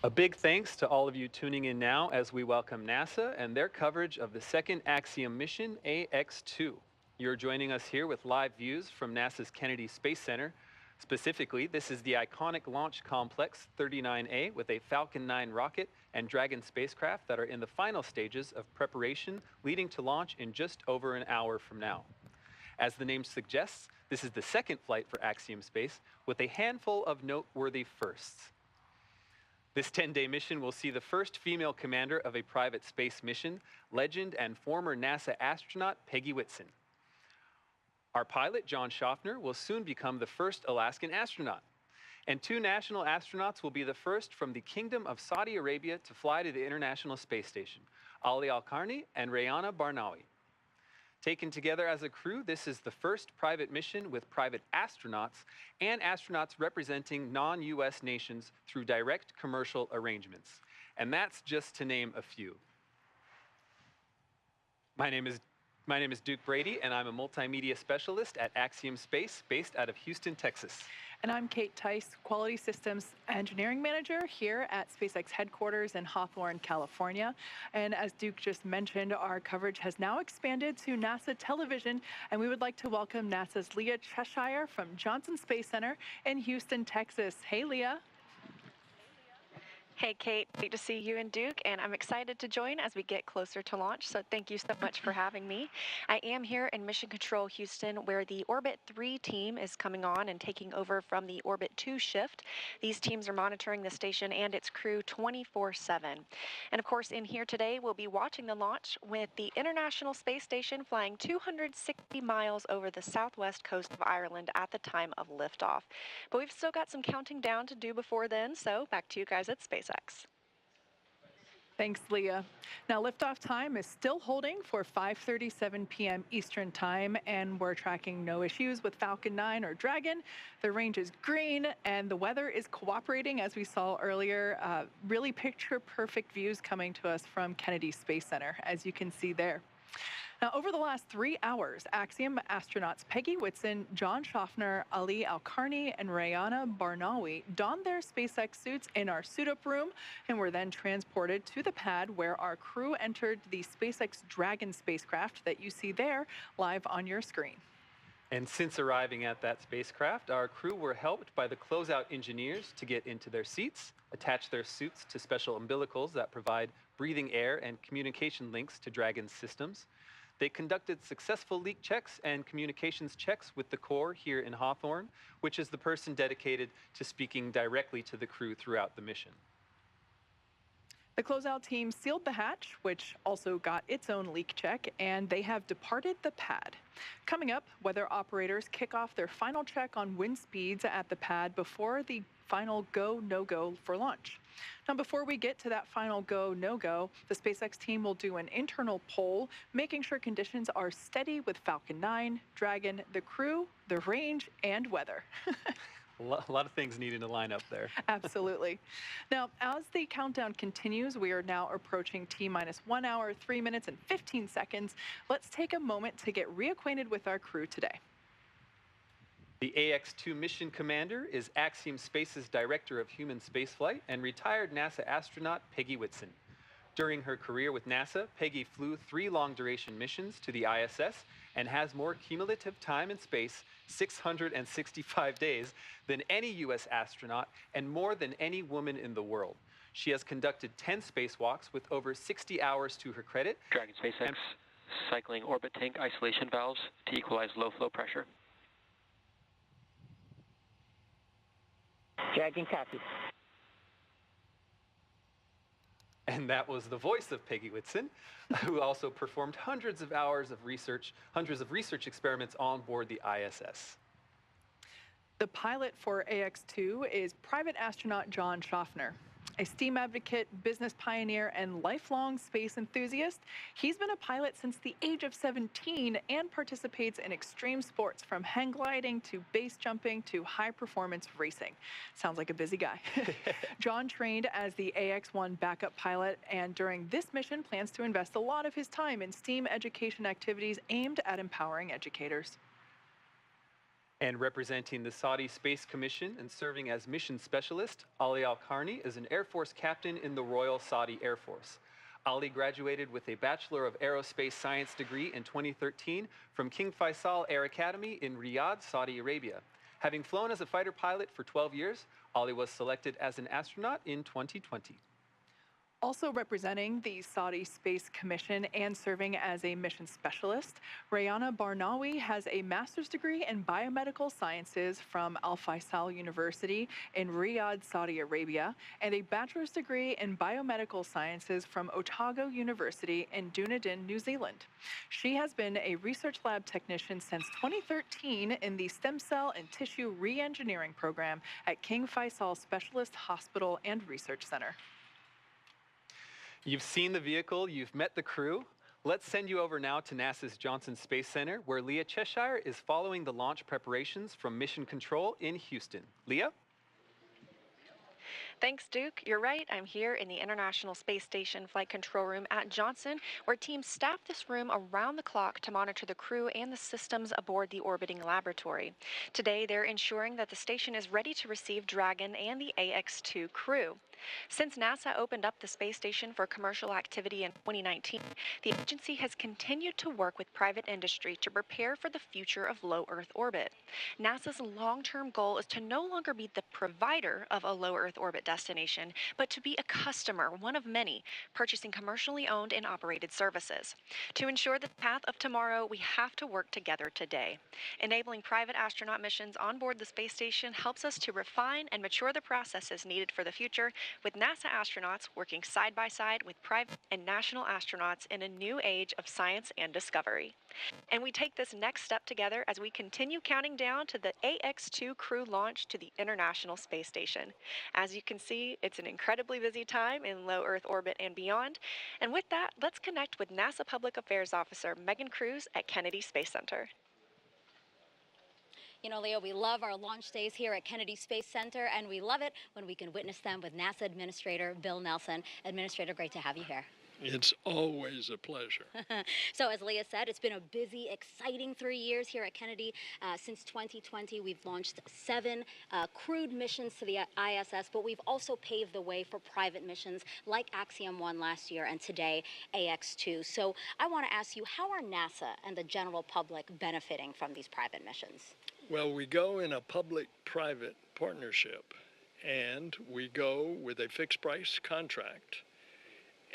A big thanks to all of you tuning in now as we welcome NASA and their coverage of the second Axiom mission, AX2. You're joining us here with live views from NASA's Kennedy Space Center. Specifically, this is the iconic Launch Complex 39A with a Falcon 9 rocket and Dragon spacecraft that are in the final stages of preparation, leading to launch in just over an hour from now. As the name suggests, this is the second flight for Axiom Space with a handful of noteworthy firsts. This 10-day mission will see the first female commander of a private space mission, legend and former NASA astronaut Peggy Whitson. Our pilot, John Shoffner, will soon become the first Alaskan astronaut. And two national astronauts will be the first from the Kingdom of Saudi Arabia to fly to the International Space Station, Ali Alqarni and Rayyanah Barnawi. Taken together as a crew, this is the first private mission with private astronauts and astronauts representing non-US nations through direct commercial arrangements. And that's just to name a few. My name is Duke Brady, and I'm a multimedia specialist at Axiom Space, based out of Houston, Texas. And I'm Kate Tice, Quality Systems Engineering Manager here at SpaceX headquarters in Hawthorne, California. And as Duke just mentioned, our coverage has now expanded to NASA television, and we would like to welcome NASA's Leah Cheshire from Johnson Space Center in Houston, Texas. Hey, Leah. Hey, Kate, great to see you and Duke, and I'm excited to join as we get closer to launch, so thank you so much for having me. I am here in Mission Control Houston, where the Orbit 3 team is coming on and taking over from the Orbit 2 shift. These teams are monitoring the station and its crew 24/7. And of course, in here today, we'll be watching the launch with the International Space Station flying 260 miles over the southwest coast of Ireland at the time of liftoff. But we've still got some counting down to do before then, so back to you guys at SpaceX. Thanks, Leah. Now, liftoff time is still holding for 5:37 p.m. Eastern Time, and we're tracking no issues with Falcon 9 or Dragon. The range is green, and the weather is cooperating, as we saw earlier. Really picture-perfect views coming to us from Kennedy Space Center, as you can see there. Now, over the last 3 hours, Axiom astronauts Peggy Whitson, John Shoffner, Ali Alqarni, and Rayyanah Barnawi donned their SpaceX suits in our suit-up room and were then transported to the pad where our crew entered the SpaceX Dragon spacecraft that you see there live on your screen. And since arriving at that spacecraft, our crew were helped by the closeout engineers to get into their seats, attach their suits to special umbilicals that provide breathing air and communication links to Dragon's systems. They conducted successful leak checks and communications checks with the core here in Hawthorne, which is the person dedicated to speaking directly to the crew throughout the mission. The closeout team sealed the hatch, which also got its own leak check, and they have departed the pad. Coming up, weather operators kick off their final check on wind speeds at the pad before the final go, no-go for launch. Now, before we get to that final go, no-go, the SpaceX team will do an internal poll, making sure conditions are steady with Falcon 9, Dragon, the crew, the range, and weather. A lot of things needing to line up there. Absolutely. Now, as the countdown continues, we are now approaching T-minus 1 hour, 3 minutes, and 15 seconds. Let's take a moment to get reacquainted with our crew today. The AX2 mission commander is Axiom Space's Director of Human Spaceflight and retired NASA astronaut Peggy Whitson. During her career with NASA, Peggy flew 3 long-duration missions to the ISS and has more cumulative time in space, 665 days, than any U.S. astronaut and more than any woman in the world. She has conducted 10 spacewalks with over 60 hours to her credit. Dragon SpaceX, cycling orbit tank isolation valves to equalize low flow pressure. Dragon copy. And that was the voice of Peggy Whitson, who also performed hundreds of research experiments on board the ISS. The pilot for AX2 is private astronaut John Shoffner. A STEAM advocate, business pioneer, and lifelong space enthusiast, he's been a pilot since the age of 17 and participates in extreme sports from hang gliding to base jumping to high-performance racing. Sounds like a busy guy. John trained as the AX-1 backup pilot, and during this mission plans to invest a lot of his time in STEAM education activities aimed at empowering educators. And representing the Saudi Space Commission and serving as mission specialist, Ali Alqarni is an Air Force captain in the Royal Saudi Air Force. Ali graduated with a Bachelor of Aerospace Science degree in 2013 from King Faisal Air Academy in Riyadh, Saudi Arabia. Having flown as a fighter pilot for 12 years, Ali was selected as an astronaut in 2020. Also representing the Saudi Space Commission and serving as a mission specialist, Rayyanah Barnawi has a master's degree in biomedical sciences from Al Faisal University in Riyadh, Saudi Arabia, and a bachelor's degree in biomedical sciences from Otago University in Dunedin, New Zealand. She has been a research lab technician since 2013 in the Stem Cell and Tissue Reengineering program at King Faisal Specialist Hospital and Research Center. You've seen the vehicle, you've met the crew. Let's send you over now to NASA's Johnson Space Center, where Leah Cheshire is following the launch preparations from Mission Control in Houston. Leah? Thanks, Duke. You're right. I'm here in the International Space Station Flight Control Room at Johnson, where teams staff this room around the clock to monitor the crew and the systems aboard the orbiting laboratory. Today, they're ensuring that the station is ready to receive Dragon and the AX-2 crew. Since NASA opened up the space station for commercial activity in 2019, the agency has continued to work with private industry to prepare for the future of low Earth orbit. NASA's long-term goal is to no longer be the provider of a low Earth orbit destination, but to be a customer, one of many, purchasing commercially owned and operated services. To ensure the path of tomorrow, we have to work together today. Enabling private astronaut missions on board the space station helps us to refine and mature the processes needed for the future, with NASA astronauts working side by side with private and national astronauts in a new age of science and discovery. And we take this next step together as we continue counting down to the AX-2 crew launch to the International Space Station. As you can see, it's an incredibly busy time in low Earth orbit and beyond. And with that, let's connect with NASA Public Affairs Officer Megan Cruz at Kennedy Space Center. You know, Leo, we love our launch days here at Kennedy Space Center, and we love it when we can witness them with NASA Administrator Bill Nelson. Administrator, great to have you here. It's always a pleasure. So as Leah said, it's been a busy, exciting 3 years here at Kennedy. Since 2020, we've launched 7 crewed missions to the ISS, but we've also paved the way for private missions like Axiom 1 last year and today AX2. So I want to ask you, how are NASA and the general public benefiting from these private missions? Well, we go in a public-private partnership, and we go with a fixed-price contract.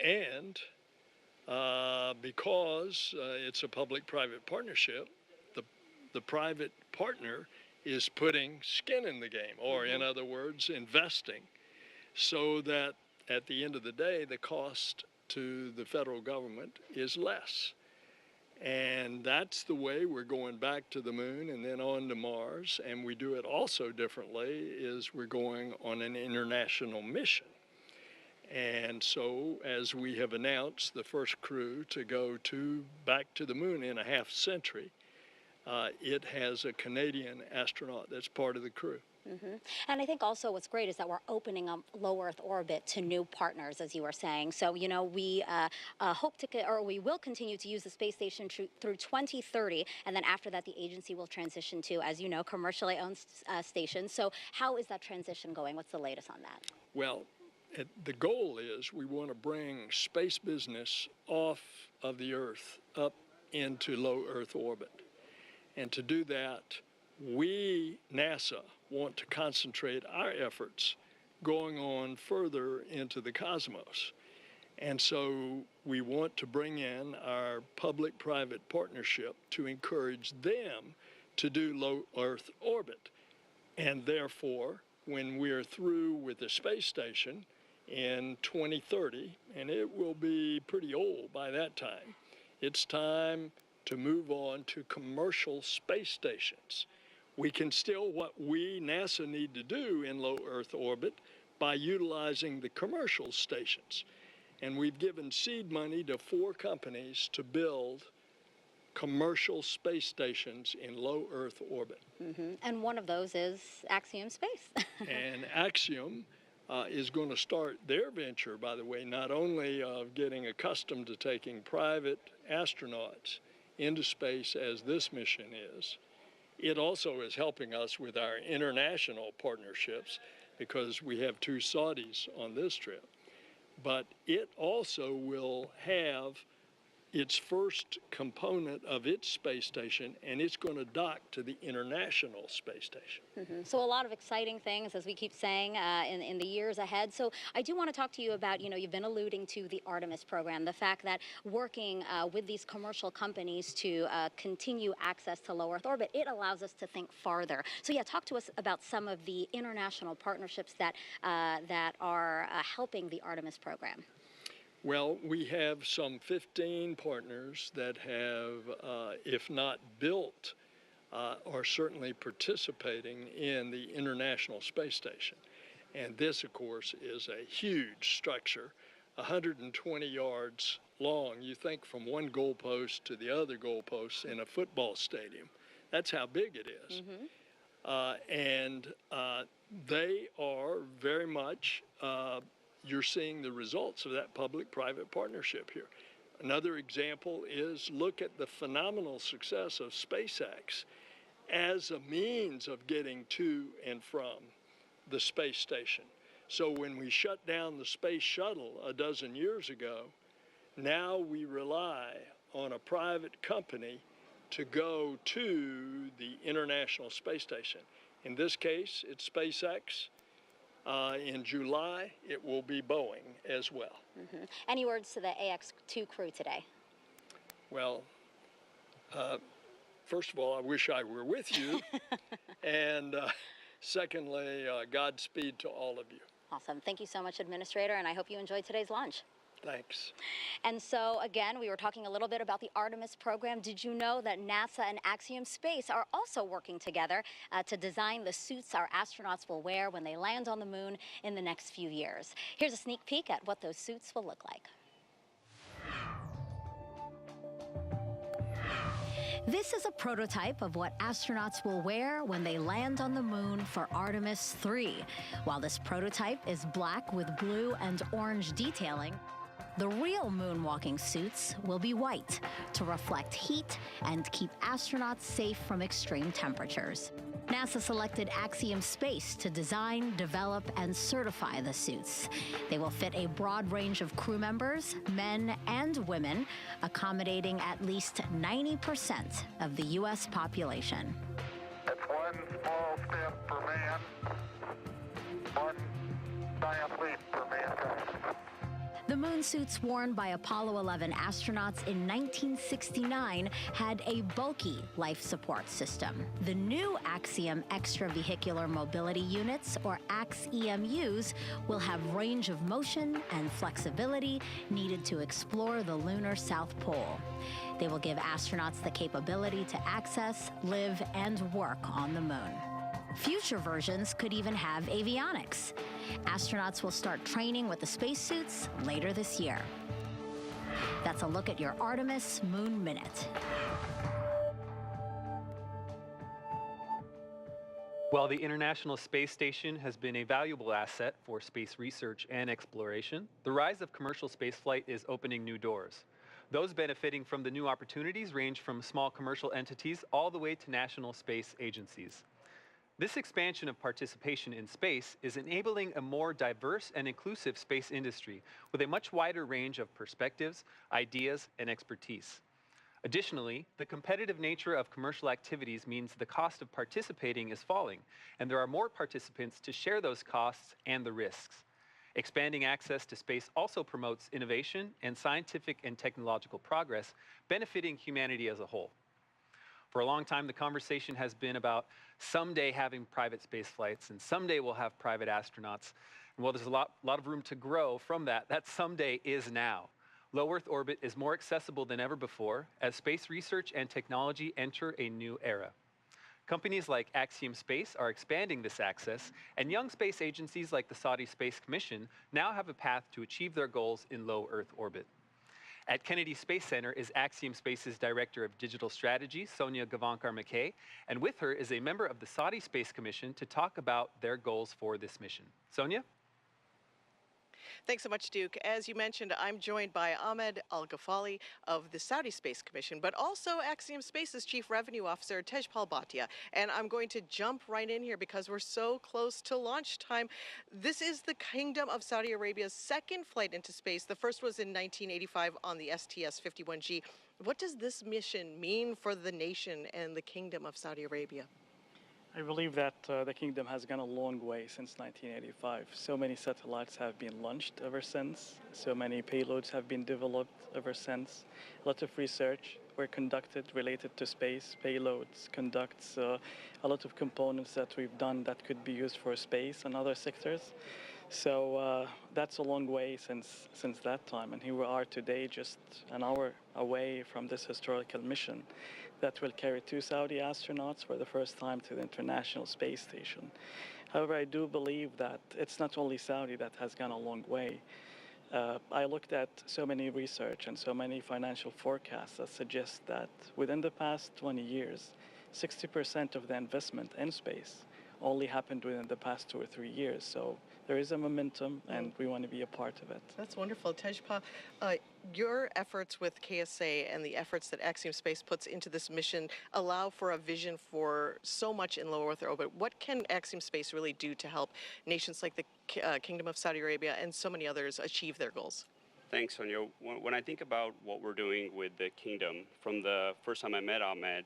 And because it's a public-private partnership, the private partner is putting skin in the game, or in other words, investing, so that at the end of the day, the cost to the federal government is less. And that's the way we're going back to the moon and then on to Mars. And we do it also differently, is we're going on an international mission. And so, as we have announced, the first crew to go back to the moon in a half century, it has a Canadian astronaut that's part of the crew. And I think also what's great is that we're opening up low Earth orbit to new partners, as you were saying. So, you know, we hope to, or we will continue to use the space station through 2030, and then after that, the agency will transition to, as you know, commercially owned stations. So, how is that transition going? What's the latest on that? Well, the goal is we want to bring space business off of the Earth up into low Earth orbit. And to do that, we, NASA, want to concentrate our efforts going on further into the cosmos. And so we want to bring in our public-private partnership to encourage them to do low Earth orbit. And therefore, when we're through with the space station in 2030, and it will be pretty old by that time, it's time to move on to commercial space stations. We can still, what we, NASA, need to do in low Earth orbit by utilizing the commercial stations. And we've given seed money to 4 companies to build commercial space stations in low Earth orbit. And one of those is Axiom Space. And Axiom is going to start their venture, by the way, not only of getting accustomed to taking private astronauts into space as this mission is, It also is helping us with our international partnerships because we have 2 Saudis on this trip. But it also will have its first component of its space station, and it's going to dock to the International Space Station. So a lot of exciting things, as we keep saying, in the years ahead. So I do want to talk to you about, you've been alluding to the Artemis program, the fact that working with these commercial companies to continue access to low Earth orbit, it allows us to think farther. So yeah, talk to us about some of the international partnerships that, that are helping the Artemis program. Well, we have some 15 partners that have, if not built, are certainly participating in the International Space Station. And this, of course, is a huge structure, 120 yards long. You think from one goalpost to the other goalpost in a football stadium. That's how big it is. And they are very much you're seeing the results of that public-private partnership here. Another example is look at the phenomenal success of SpaceX as a means of getting to and from the space station. So when we shut down the space shuttle a dozen years ago, now we rely on a private company to go to the International Space Station. In this case, it's SpaceX. In July, it will be Boeing as well. Any words to the AX2 crew today? Well, first of all, I wish I were with you. And secondly, Godspeed to all of you. Awesome. Thank you so much, Administrator, and I hope you enjoyed today's lunch. Thanks. And so, again, we were talking a little bit about the Artemis program. Did you know that NASA and Axiom Space are also working together to design the suits our astronauts will wear when they land on the moon in the next few years? Here's a sneak peek at what those suits will look like. This is a prototype of what astronauts will wear when they land on the moon for Artemis 3. While this prototype is black with blue and orange detailing, the real moonwalking suits will be white to reflect heat and keep astronauts safe from extreme temperatures. NASA selected Axiom Space to design, develop, and certify the suits. They will fit a broad range of crew members, men and women, accommodating at least 90% of the U.S. population. It's one small step for man, one giant leap for mankind. The moon suits worn by Apollo 11 astronauts in 1969 had a bulky life support system. The new Axiom Extravehicular Mobility Units, or AX-EMUs, will have range of motion and flexibility needed to explore the lunar South Pole. They will give astronauts the capability to access, live, and work on the moon. Future versions could even have avionics. Astronauts will start training with the spacesuits later this year. That's a look at your Artemis Moon Minute. While the International Space Station has been a valuable asset for space research and exploration, the rise of commercial spaceflight is opening new doors. Those benefiting from the new opportunities range from small commercial entities all the way to national space agencies. This expansion of participation in space is enabling a more diverse and inclusive space industry with a much wider range of perspectives, ideas, and expertise. Additionally, the competitive nature of commercial activities means the cost of participating is falling, and there are more participants to share those costs and the risks. Expanding access to space also promotes innovation and scientific and technological progress, benefiting humanity as a whole. For a long time, the conversation has been about someday having private space flights, and someday we'll have private astronauts. And while there's a lot of room to grow from that someday is now. Low Earth orbit is more accessible than ever before as space research and technology enter a new era. Companies like Axiom Space are expanding this access, and young space agencies like the Saudi Space Commission now have a path to achieve their goals in low Earth orbit. At Kennedy Space Center is Axiom Space's Director of Digital Strategy, Sonia Gavankar-McKay, and with her is a member of the Saudi Space Commission to talk about their goals for this mission. Sonia? Thanks so much, Duke. As you mentioned, I'm joined by Ahmed Al-Ghafali of the Saudi Space Commission, but also Axiom Space's Chief Revenue Officer, Tejpal Bhatia. And I'm going to jump right in here because we're so close to launch time. This is the Kingdom of Saudi Arabia's second flight into space. The first was in 1985 on the STS-51G. What does this mission mean for the nation and the Kingdom of Saudi Arabia? I believe that the kingdom has gone a long way since 1985. So many satellites have been launched ever since. So many payloads have been developed ever since. A lot of research were conducted related to space. Payloads conducts a lot of components that we've done that could be used for space and other sectors. So that's a long way since that time. And here we are today, just an hour away from this historical mission that will carry 2 Saudi astronauts for the first time to the International Space Station. However, I do believe that it's not only Saudi that has gone a long way. I looked at so many research and so many financial forecasts that suggest that within the past 20 years, 60% of the investment in space only happened within the past 2 or 3 years. So there is a momentum, and we want to be a part of it. That's wonderful. Tejpal, your efforts with KSA and the efforts that Axiom Space puts into this mission allow for a vision for so much in low Earth orbit. What can Axiom Space really do to help nations like the Kingdom of Saudi Arabia and so many others achieve their goals? Thanks, Sonia. When I think about what we're doing with the Kingdom, from the first time I met Ahmed,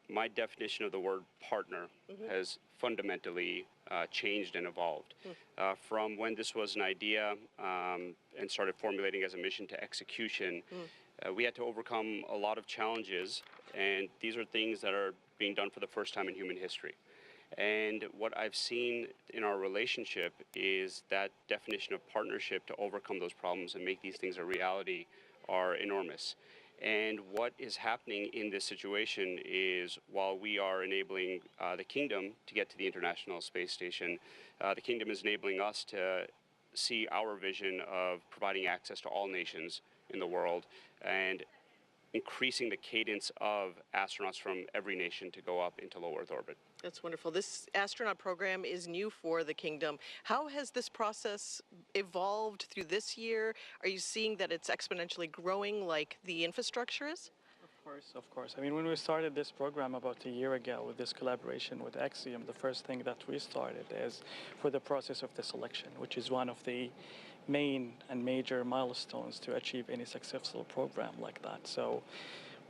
my definition of the word partner has fundamentally changed and evolved. From when this was an idea and started formulating as a mission to execution, we had to overcome a lot of challenges, and these are things that are being done for the first time in human history. And what I've seen in our relationship is that definition of partnership to overcome those problems and make these things a reality are enormous. And what is happening in this situation is, while we are enabling the Kingdom to get to the International Space Station, the Kingdom is enabling us to see our vision of providing access to all nations in the world and increasing the cadence of astronauts from every nation to go up into low Earth orbit. That's wonderful. This astronaut program is new for the Kingdom. How has this process evolved through this year? Are you seeing that it's exponentially growing like the infrastructure is? Of course. I mean, when we started this program about a year ago with this collaboration with Axiom, the first thing that we started is for the process of the selection, which is one of the main and major milestones to achieve any successful program like that. So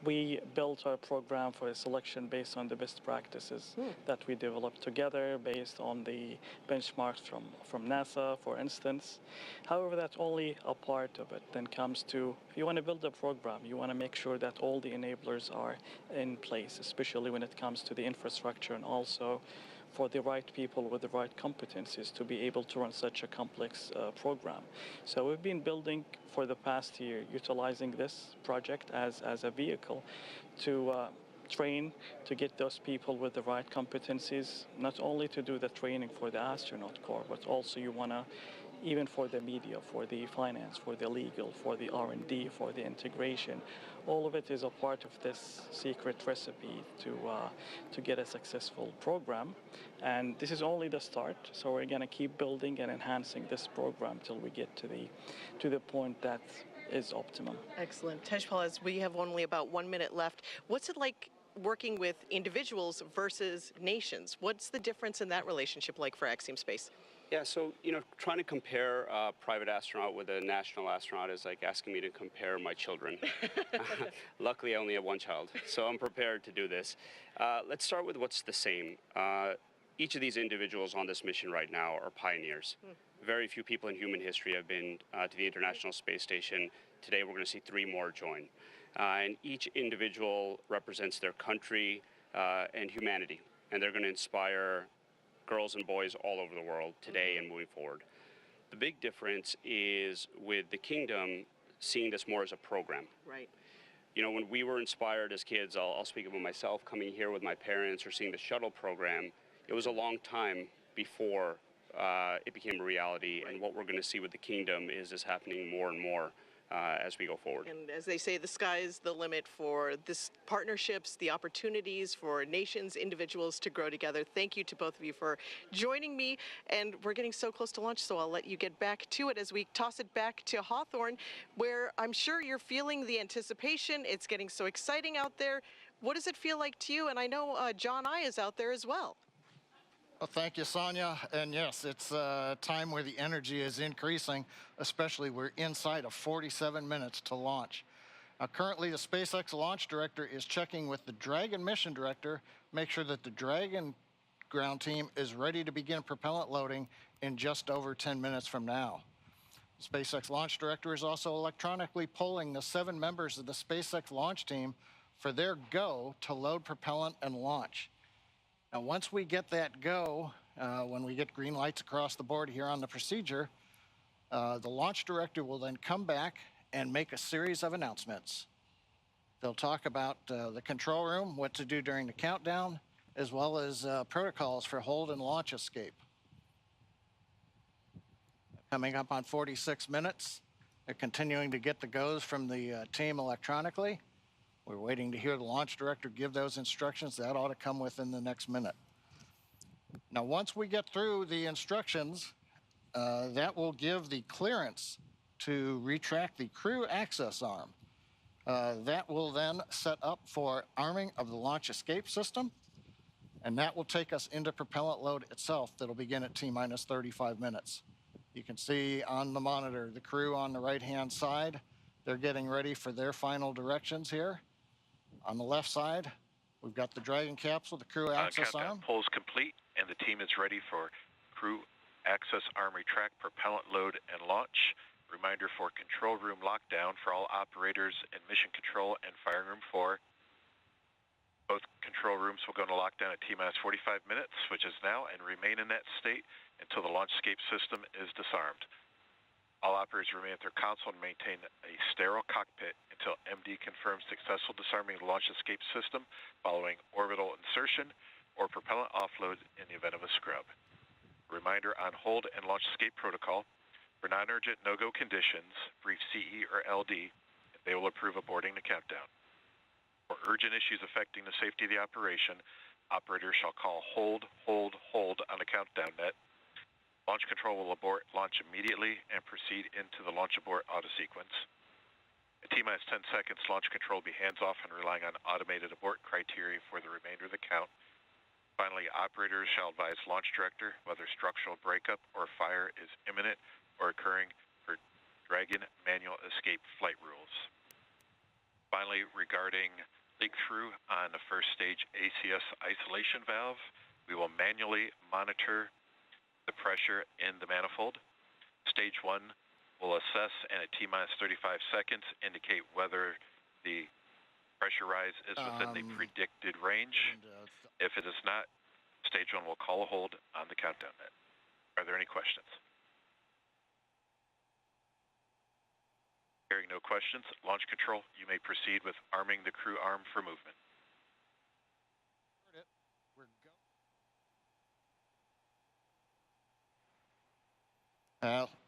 we built our program for a selection based on the best practices that we developed together, based on the benchmarks from NASA, for instance. However, that's only a part of it. Then comes to, if you want to build a program, you want to make sure that all the enablers are in place, especially when it comes to the infrastructure, and also for the right people with the right competencies to be able to run such a complex program. So we've been building for the past year, utilizing this project as a vehicle to train, to get those people with the right competencies, not only to do the training for the astronaut corps, but also you want to, even for the media, for the finance, for the legal, for the R&D, for the integration. All of it is a part of this secret recipe to get a successful program. And this is only the start, so we're going to keep building and enhancing this program till we get to the point that is optimum. Excellent. Tejpal, as we have only about 1 minute left, what's it like working with individuals versus nations? What's the difference in that relationship like for Axiom Space? Yeah, so, trying to compare a private astronaut with a national astronaut is like asking me to compare my children. Luckily, I only have one child, so I'm prepared to do this. Let's start with what's the same. Each of these individuals on this mission right now are pioneers. Very few people in human history have been to the International Space Station. Today, we're going to see 3 more join. And each individual represents their country and humanity, and they're going to inspire girls and boys all over the world today and moving forward. The big difference is with the Kingdom seeing this more as a program. Right. When we were inspired as kids, I'll speak about myself, coming here with my parents or seeing the shuttle program, it was a long time before it became a reality. Right. And what we're going to see with the Kingdom is this happening more and more as we go forward. And as they say, the sky is the limit for this partnerships, the opportunities for nations, individuals to grow together. Thank you to both of you for joining me. And we're getting so close to launch, so I'll let you get back to it as we toss it back to Hawthorne, where I'm sure you're feeling the anticipation. It's getting so exciting out there. What does it feel like to you? And I know John I is out there as well. Well, thank you, Sonia. And yes, it's a time where the energy is increasing, especially we're inside of 47 minutes to launch. Now, currently, the SpaceX launch director is checking with the Dragon mission director, make sure that the Dragon ground team is ready to begin propellant loading in just over 10 minutes from now. The SpaceX launch director is also electronically polling the 7 members of the SpaceX launch team for their go to load propellant and launch. Now, once we get that go, when we get green lights across the board here on the procedure, the launch director will then come back and make a series of announcements. They'll talk about the control room, what to do during the countdown, as well as protocols for hold and launch escape. Coming up on 46 minutes, they're continuing to get the goes from the team electronically. We're waiting to hear the launch director give those instructions. That ought to come within the next minute. Now, once we get through the instructions, that will give the clearance to retract the crew access arm. That will then set up for arming of the launch escape system, and that will take us into propellant load itself. That'll begin at T-minus 35 minutes. You can see on the monitor the crew on the right-hand side. They're getting ready for their final directions here. On the left side, we've got the Dragon capsule, the crew access arm. Polls complete, and the team is ready for crew access arm retract, propellant load, and launch. Reminder for control room lockdown for all operators in mission control and firing room 4. Both control rooms will go into lockdown at T-minus 45 minutes, which is now, and remain in that state until the launch escape system is disarmed. All operators remain at their console and maintain a sterile cockpit until MD confirms successful disarming of the launch escape system following orbital insertion or propellant offload in the event of a scrub. A reminder on hold and launch escape protocol. For non-urgent no-go conditions, brief CE or LD, and they will approve aborting the countdown. For urgent issues affecting the safety of the operation, operators shall call hold, hold, hold on the countdown net. Launch control will abort launch immediately and proceed into the launch abort auto sequence. At T-minus 10 seconds, launch control will be hands-off and relying on automated abort criteria for the remainder of the count. Finally, operators shall advise launch director whether structural breakup or fire is imminent or occurring for Dragon manual escape flight rules. Finally, regarding leak-through on the first stage ACS isolation valve, we will manually monitor the pressure in the manifold. Stage 1 will assess and at T-minus 35 seconds indicate whether the pressure rise is within the predicted range. If it is not, stage 1 will call a hold on the countdown net. Are there any questions? Hearing no questions, launch control, you may proceed with arming the crew arm for movement.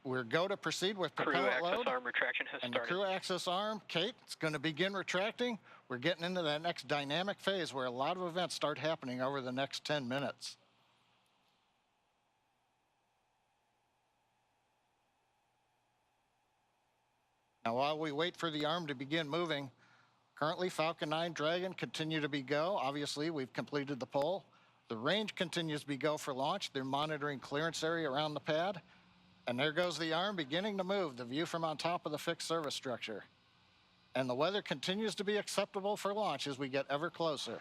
We're go to proceed with propellant Crew access load. arm retraction has And started. the crew access arm, Kate, it's going to begin retracting. We're getting into that next dynamic phase where a lot of events start happening over the next 10 minutes. Now, while we wait for the arm to begin moving, currently Falcon 9 Dragon continue to be go. Obviously, we've completed the poll. The range continues to be go for launch. They're monitoring clearance area around the pad. And there goes the arm beginning to move, the view from on top of the fixed service structure. And the weather continues to be acceptable for launch as we get ever closer.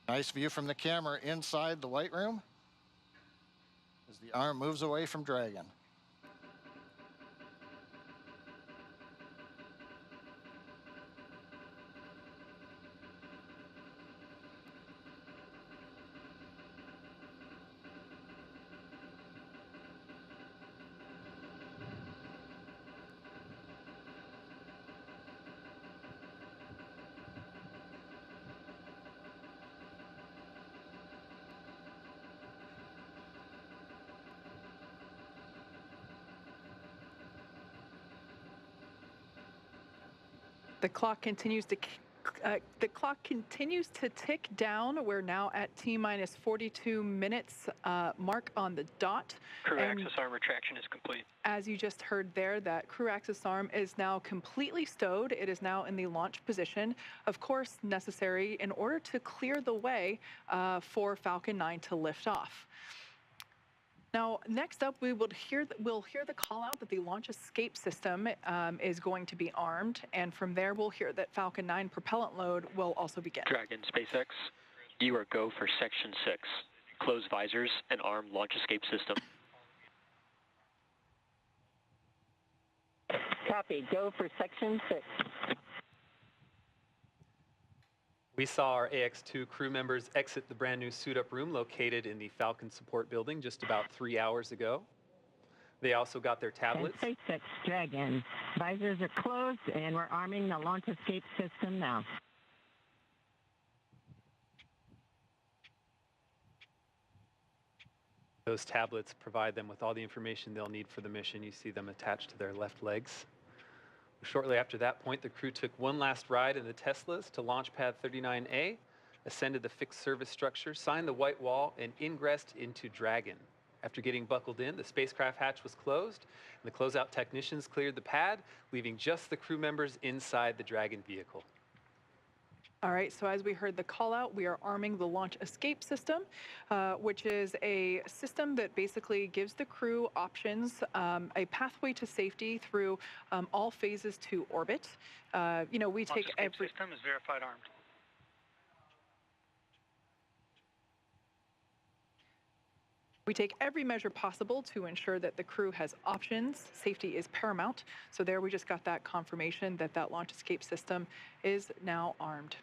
Nice view from the camera inside the white room as the arm moves away from Dragon. The clock continues to tick down. We're now at T-minus 42 minutes mark on the dot. Crew axis arm retraction is complete. As you just heard there, that crew axis arm is now completely stowed. It is now in the launch position, of course necessary in order to clear the way for Falcon 9 to lift off. Now, next up, we'll hear the call out that the launch escape system is going to be armed, and from there, we'll hear that Falcon 9 propellant load will also begin. Dragon, SpaceX, you are go for Section 6. Close visors and arm launch escape system. Copy. Go for Section 6. We saw our AX2 crew members exit the brand new suit-up room located in the Falcon support building just about 3 hours ago. They also got their tablets. And SpaceX Dragon. Visors are closed, and we're arming the launch escape system now. Those tablets provide them with all the information they'll need for the mission. You see them attached to their left legs. Shortly after that point, the crew took one last ride in the Teslas to launch pad 39A, ascended the fixed service structure, signed the white wall, and ingressed into Dragon. After getting buckled in, the spacecraft hatch was closed, and the closeout technicians cleared the pad, leaving just the crew members inside the Dragon vehicle. All right, so as we heard the call out, we are arming the launch escape system, which is a system that basically gives the crew options, a pathway to safety through all phases to orbit. You know, we take every system is verified armed. We take every measure possible to ensure that the crew has options. Safety is paramount. So there we just got that confirmation that that launch escape system is now armed.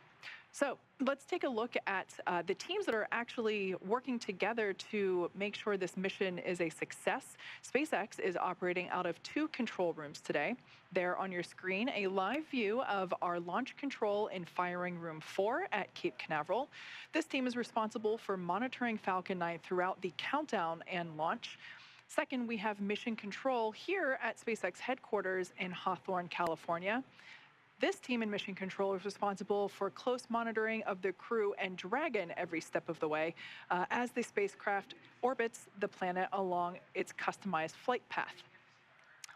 So let's take a look at the teams that are actually working together to make sure this mission is a success. SpaceX is operating out of 2 control rooms today. There on your screen, a live view of our launch control in firing room 4 at Cape Canaveral. This team is responsible for monitoring Falcon 9 throughout the countdown and launch. Second, we have mission control here at SpaceX headquarters in Hawthorne, California. This team in mission control is responsible for close monitoring of the crew and Dragon every step of the way as the spacecraft orbits the planet along its customized flight path.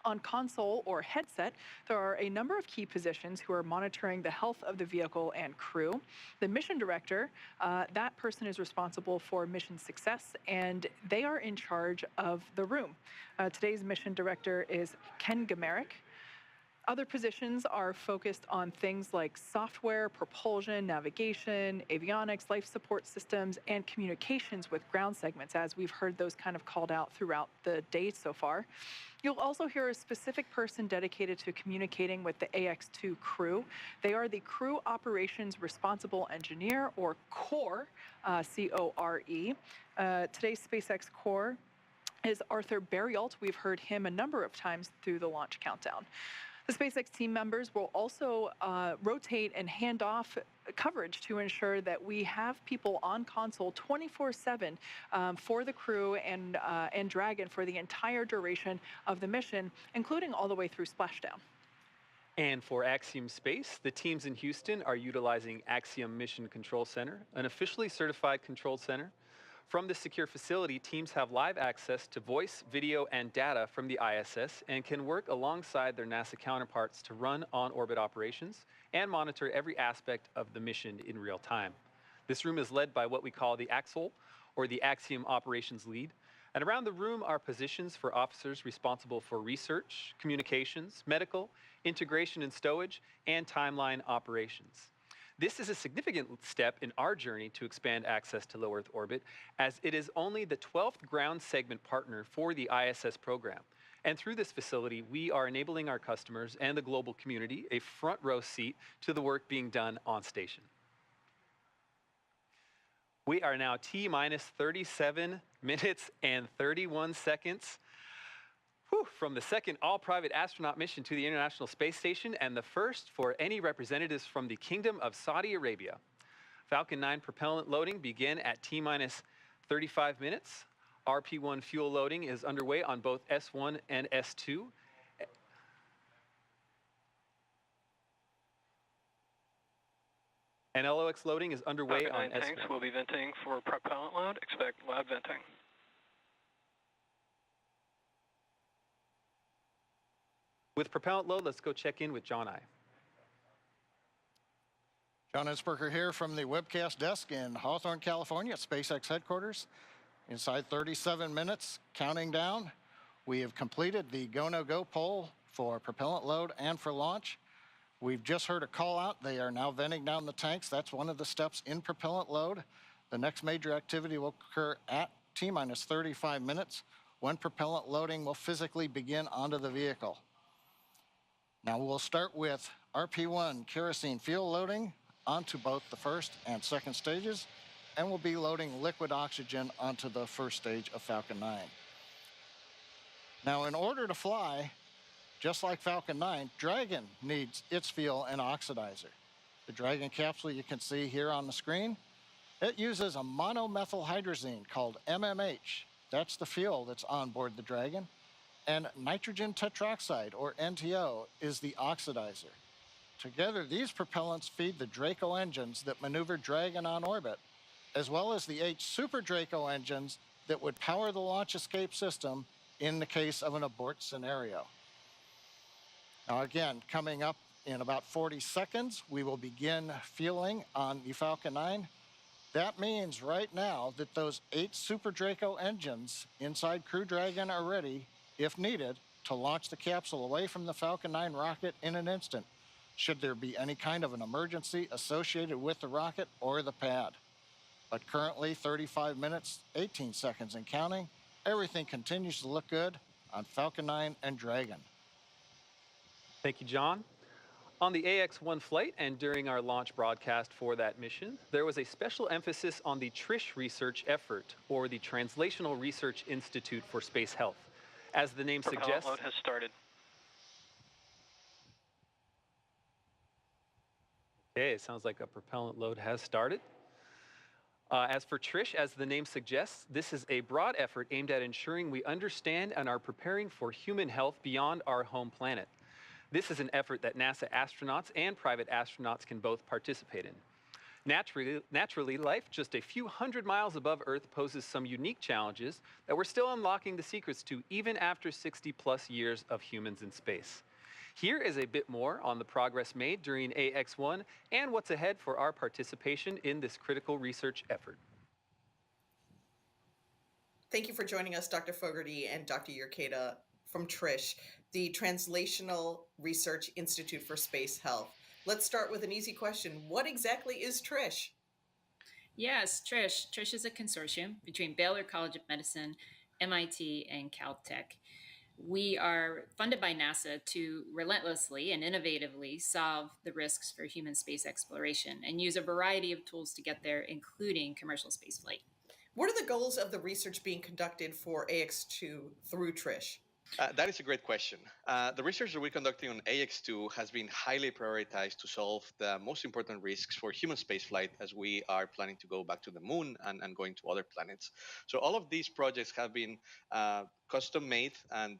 On console or headset, there are a number of key positions who are monitoring the health of the vehicle and crew. The mission director, that person is responsible for mission success, and they are in charge of the room. Today's mission director is Ken Gamerick. Other positions are focused on things like software, propulsion, navigation, avionics, life support systems, and communications with ground segments, as we've heard those kind of called out throughout the day so far. You'll also hear a specific person dedicated to communicating with the AX2 crew. They are the Crew Operations Responsible Engineer, or CORE, C-O-R-E. Today's SpaceX CORE is Arthur Berrialt. We've heard him a number of times through the launch countdown. The SpaceX team members will also rotate and hand off coverage to ensure that we have people on console 24/7 for the crew and Dragon for the entire duration of the mission, including all the way through splashdown. And for Axiom Space, the teams in Houston are utilizing Axiom Mission Control Center, an officially certified control center. From this secure facility, teams have live access to voice, video, and data from the ISS and can work alongside their NASA counterparts to run on-orbit operations and monitor every aspect of the mission in real time. This room is led by what we call the Axle, or the Axiom Operations Lead. And around the room are positions for officers responsible for research, communications, medical, integration and stowage, and timeline operations. This is a significant step in our journey to expand access to low Earth orbit, as it is only the 12th ground segment partner for the ISS program. And through this facility, we are enabling our customers and the global community a front row seat to the work being done on station. We are now T-minus 37 minutes and 31 seconds from the second all-private astronaut mission to the International Space Station, and the first for any representatives from the Kingdom of Saudi Arabia. Falcon 9 propellant loading began at T-minus 35 minutes. RP-1 fuel loading is underway on both S1 and S2. And LOX loading is underway on Falcon 9 tanks will be venting for propellant load. Expect loud venting. With propellant load, let's go check in with John I. John Innsbrucker here from the webcast desk in Hawthorne, California at SpaceX headquarters. Inside 37 minutes, counting down, we have completed the go-no-go poll for propellant load and for launch. We've just heard a call out. They are now venting down the tanks. That's one of the steps in propellant load. The next major activity will occur at T-minus 35 minutes when propellant loading will physically begin onto the vehicle. Now we'll start with RP1 kerosene fuel loading onto both the first and second stages, and we'll be loading liquid oxygen onto the first stage of Falcon 9. Now in order to fly, just like Falcon 9, Dragon needs its fuel and oxidizer. The Dragon capsule you can see here on the screen, it uses a monomethyl hydrazine called MMH. That's the fuel that's on board the Dragon. And nitrogen tetroxide, or NTO, is the oxidizer. Together, these propellants feed the Draco engines that maneuver Dragon on orbit, as well as the 8 Super Draco engines that would power the launch escape system in the case of an abort scenario. Now again, coming up in about 40 seconds, we will begin fueling on the Falcon 9. That means right now that those 8 Super Draco engines inside Crew Dragon are ready, if needed, to launch the capsule away from the Falcon 9 rocket in an instant, should there be any kind of an emergency associated with the rocket or the pad. But currently, 35 minutes, 18 seconds and counting, everything continues to look good on Falcon 9 and Dragon. Thank you, John. On the AX-1 flight and during our launch broadcast for that mission, there was a special emphasis on the TRISH research effort, or the Translational Research Institute for Space Health. As the name suggests, load has started. Okay, it sounds like a propellant load has started. As for TRISH, as the name suggests, this is a broad effort aimed at ensuring we understand and are preparing for human health beyond our home planet. This is an effort that NASA astronauts and private astronauts can both participate in. Naturally, life just a few hundred miles above Earth poses some unique challenges that we're still unlocking the secrets to even after 60+ years of humans in space. Here is a bit more on the progress made during AX-1 and what's ahead for our participation in this critical research effort. Thank you for joining us, Dr. Fogarty and Dr. Urqueta from TRISH, the Translational Research Institute for Space Health. Let's start with an easy question. What exactly is TRISH? Yes, TRISH. TRISH is a consortium between Baylor College of Medicine, MIT, and Caltech. We are funded by NASA to relentlessly and innovatively solve the risks for human space exploration and use a variety of tools to get there, including commercial spaceflight. What are the goals of the research being conducted for AX2 through TRISH? That is a great question. The research that we're conducting on AX2 has been highly prioritized to solve the most important risks for human spaceflight as we are planning to go back to the moon and going to other planets. So all of these projects have been custom made and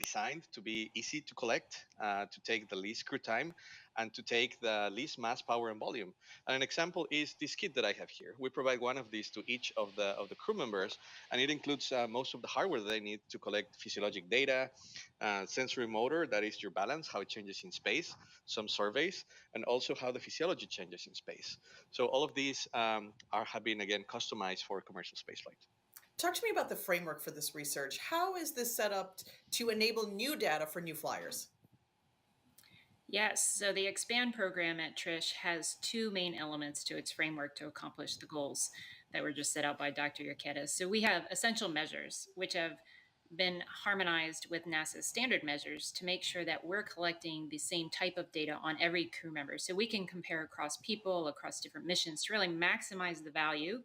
designed to be easy to collect, to take the least crew time, and to take the least mass, power, and volume. And an example is this kit that I have here. We provide one of these to each of the crew members, and it includes most of the hardware that they need to collect physiologic data, sensory motor, that is your balance, how it changes in space, some surveys, and also how the physiology changes in space. So all of these have been, again, customized for commercial spaceflight. Talk to me about the framework for this research. How is this set up to enable new data for new flyers? Yes, so the EXPAND program at TRISH has 2 main elements to its framework to accomplish the goals that were just set out by Dr. Urqueta. So we have essential measures, which have been harmonized with NASA's standard measures to make sure that we're collecting the same type of data on every crew member. So we can compare across people, across different missions to really maximize the value.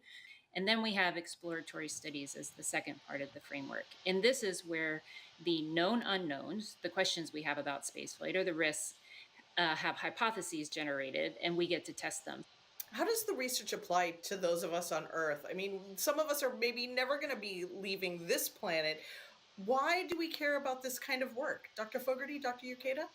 And then we have exploratory studies as the second part of the framework. And this is where the known unknowns, the questions we have about spaceflight or the risks, have hypotheses generated, and we get to test them. How does the research apply to those of us on Earth? I mean, some of us are maybe never going to be leaving this planet. Why do we care about this kind of work? Dr. Fogarty, Dr. Urqueta?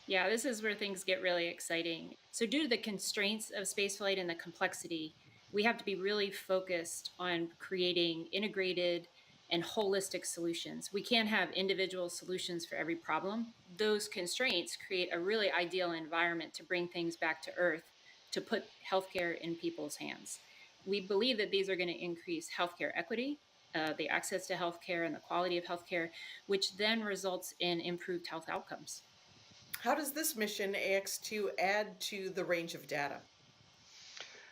Yeah, this is where things get really exciting. So due to the constraints of spaceflight and the complexity, we have to be really focused on creating integrated and holistic solutions. We can't have individual solutions for every problem. Those constraints create a really ideal environment to bring things back to Earth, to put healthcare in people's hands. We believe that these are going to increase healthcare equity, the access to healthcare and the quality of healthcare, which then results in improved health outcomes. How does this mission, AX2, add to the range of data?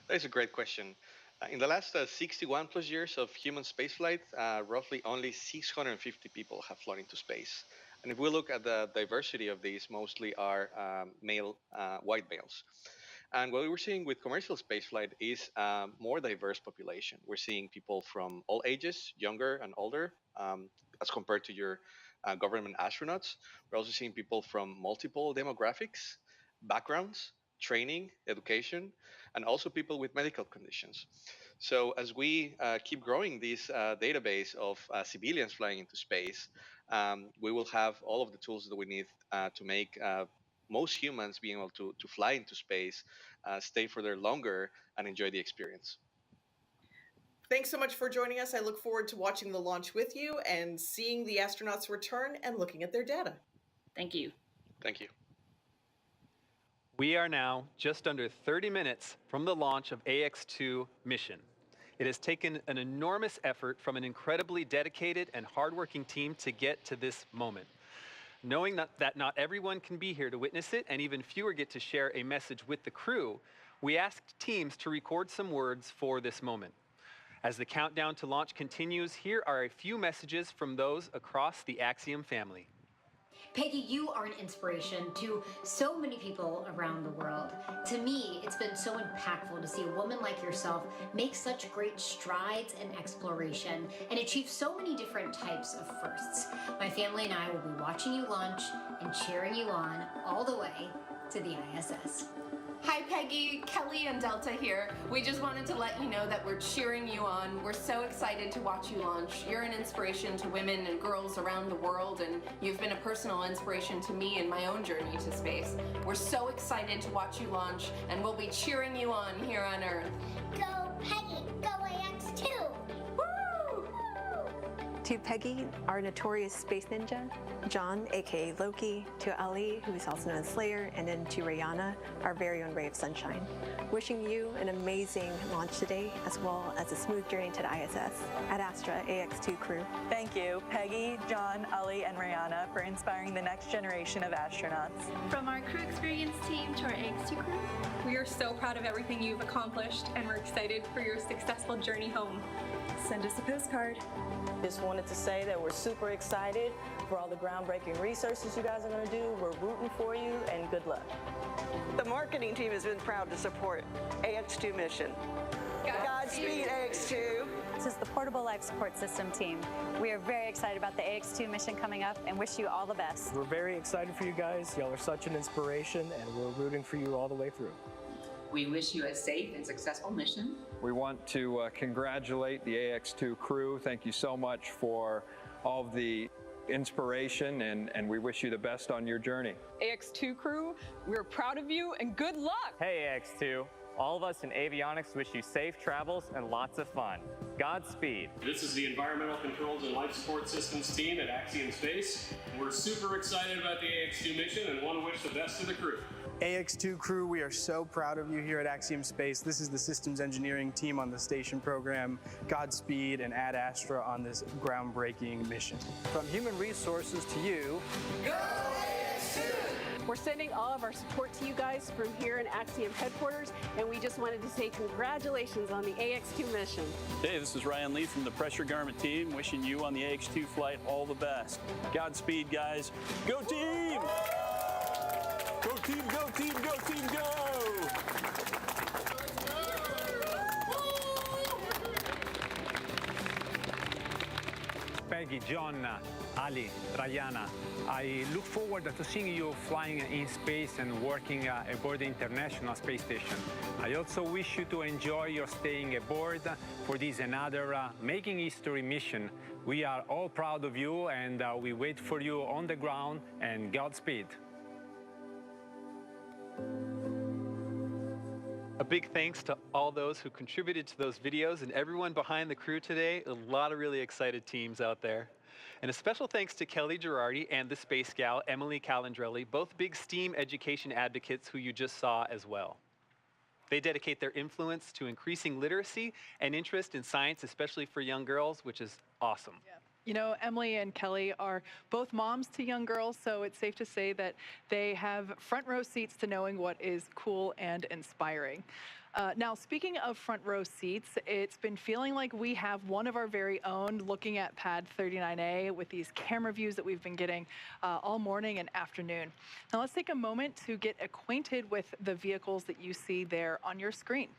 That is a great question. In the last 61 plus years of human spaceflight, roughly only 650 people have flown into space. And if we look at the diversity of these, mostly are male, white males. And what we're seeing with commercial spaceflight is a more diverse population. We're seeing people from all ages, younger and older, as compared to your government astronauts. We're also seeing people from multiple demographics, backgrounds, training, education, and also people with medical conditions. So as we keep growing this database of civilians flying into space, we will have all of the tools that we need to make most humans being able to fly into space, stay for there longer, and enjoy the experience. Thanks so much for joining us. I look forward to watching the launch with you and seeing the astronauts return and looking at their data. Thank you. Thank you. We are now just under 30 minutes from the launch of AX2 mission. It has taken an enormous effort from an incredibly dedicated and hardworking team to get to this moment. Knowing that not everyone can be here to witness it, and even fewer get to share a message with the crew, we asked teams to record some words for this moment. As the countdown to launch continues, here are a few messages from those across the Axiom family. Peggy, you are an inspiration to so many people around the world. To me, it's been so impactful to see a woman like yourself make such great strides in exploration and achieve so many different types of firsts. My family and I will be watching you launch and cheering you on all the way to the ISS. Hi Peggy, Kelly and Delta here. We just wanted to let you know that we're cheering you on. We're so excited to watch you launch. You're an inspiration to women and girls around the world, and you've been a personal inspiration to me in my own journey to space. We're so excited to watch you launch, and we'll be cheering you on here on Earth. Go Peggy, go AX2! To Peggy, our notorious space ninja, John, aka Loki, to Ali, who is also known as Slayer, and then to Rayyanah, our very own ray of sunshine. Wishing you an amazing launch today, as well as a smooth journey to the ISS. Ad Astra AX2 crew. Thank you, Peggy, John, Ali, and Rayyanah, for inspiring the next generation of astronauts. From our crew experience team to our AX2 crew, we are so proud of everything you've accomplished, and we're excited for your successful journey home. Send us a postcard. Just wanted to say that we're super excited for all the groundbreaking researches you guys are going to do. We're rooting for you, and good luck. The marketing team has been proud to support AX2 mission. Godspeed, AX2. This is the Portable Life Support System team. We are very excited about the AX2 mission coming up and wish you all the best. We're very excited for you guys. Y'all are such an inspiration, and we're rooting for you all the way through. We wish you a safe and successful mission. We want to congratulate the AX2 crew. Thank you so much for all of the inspiration, and we wish you the best on your journey. AX2 crew, we're proud of you and good luck! Hey AX2, all of us in avionics wish you safe travels and lots of fun. Godspeed. This is the Environmental Controls and Life Support Systems team at Axiom Space. We're super excited about the AX2 mission and want to wish the best to the crew. AX2 crew, we are so proud of you here at Axiom Space. This is the systems engineering team on the station program. Godspeed and Ad Astra on this groundbreaking mission. From human resources to you, go AX2! We're sending all of our support to you guys from here in Axiom headquarters, and we just wanted to say congratulations on the AX2 mission. Hey, this is Ryan Lee from the Pressure Garment team, wishing you on the AX2 flight all the best. Godspeed, guys. Go team! Go team, go team, go team, go! Peggy, John, Ali, Rayyanah, I look forward to seeing you flying in space and working aboard the International Space Station. I also wish you to enjoy your staying aboard for this another Making History mission. We are all proud of you, and we wait for you on the ground, and Godspeed. A big thanks to all those who contributed to those videos and everyone behind the crew today. A lot of really excited teams out there. And a special thanks to Kelly Girardi and the Space Gal, Emily Calandrelli, both big STEAM education advocates who you just saw as well. They dedicate their influence to increasing literacy and interest in science, especially for young girls, which is awesome. Yeah. You know, Emily and Kelly are both moms to young girls, so it's safe to say that they have front row seats to knowing what is cool and inspiring. Now, speaking of front row seats, it's been feeling like we have one of our very own looking at pad 39A with these camera views that we've been getting all morning and afternoon. Now, let's take a moment to get acquainted with the vehicles that you see there on your screen.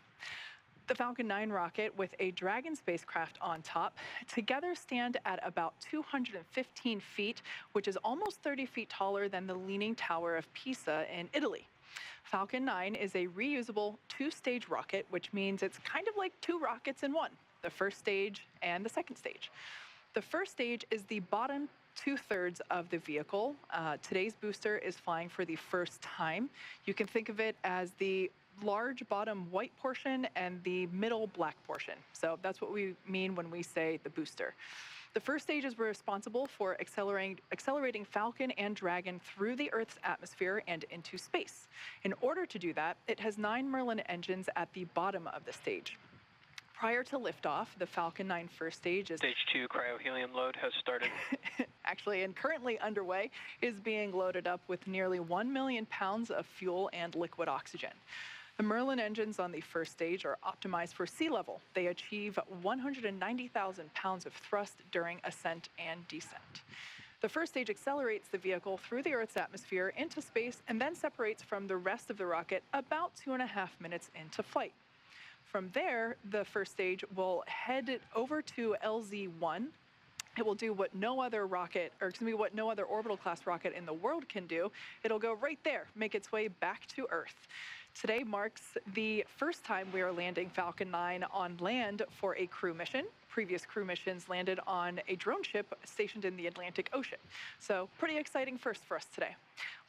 The Falcon 9 rocket with a Dragon spacecraft on top together stand at about 215 feet, which is almost 30 feet taller than the Leaning Tower of Pisa in Italy. Falcon 9 is a reusable two-stage rocket, which means it's kind of like two rockets in one, the first stage and the second stage. The first stage is the bottom two-thirds of the vehicle. Today's booster is flying for the first time. You can think of it as the large bottom white portion and the middle black portion. So that's what we mean when we say the booster. The first stage is responsible for accelerating Falcon and Dragon through the Earth's atmosphere and into space. In order to do that, it has 9 Merlin engines at the bottom of the stage. Prior to liftoff, the Falcon 9 first stage is... Stage 2 cryohelium load has started. Actually, and currently underway, is being loaded up with nearly 1 million pounds of fuel and liquid oxygen. The Merlin engines on the first stage are optimized for sea level. They achieve 190,000 pounds of thrust during ascent and descent. The first stage accelerates the vehicle through the Earth's atmosphere into space and then separates from the rest of the rocket about 2.5 minutes into flight. From there, the first stage will head over to LZ-1. It will do what no other rocket, or excuse me, what no other orbital class rocket in the world can do. It'll go right there, make its way back to Earth. Today marks the first time we are landing Falcon 9 on land for a crew mission. Previous crew missions landed on a drone ship stationed in the Atlantic Ocean. So pretty exciting first for us today.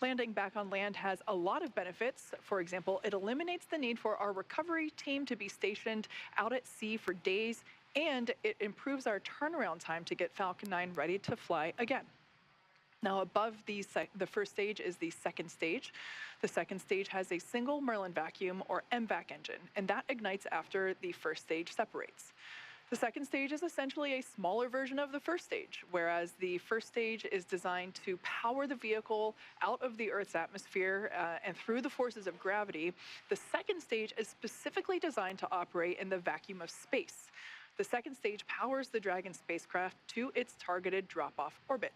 Landing back on land has a lot of benefits. For example, it eliminates the need for our recovery team to be stationed out at sea for days, and it improves our turnaround time to get Falcon 9 ready to fly again. Now, above the first stage is the second stage. The second stage has a single Merlin vacuum, or MVAC engine, and that ignites after the first stage separates. The second stage is essentially a smaller version of the first stage, whereas the first stage is designed to power the vehicle out of the Earth's atmosphere and through the forces of gravity. The second stage is specifically designed to operate in the vacuum of space. The second stage powers the Dragon spacecraft to its targeted drop-off orbit.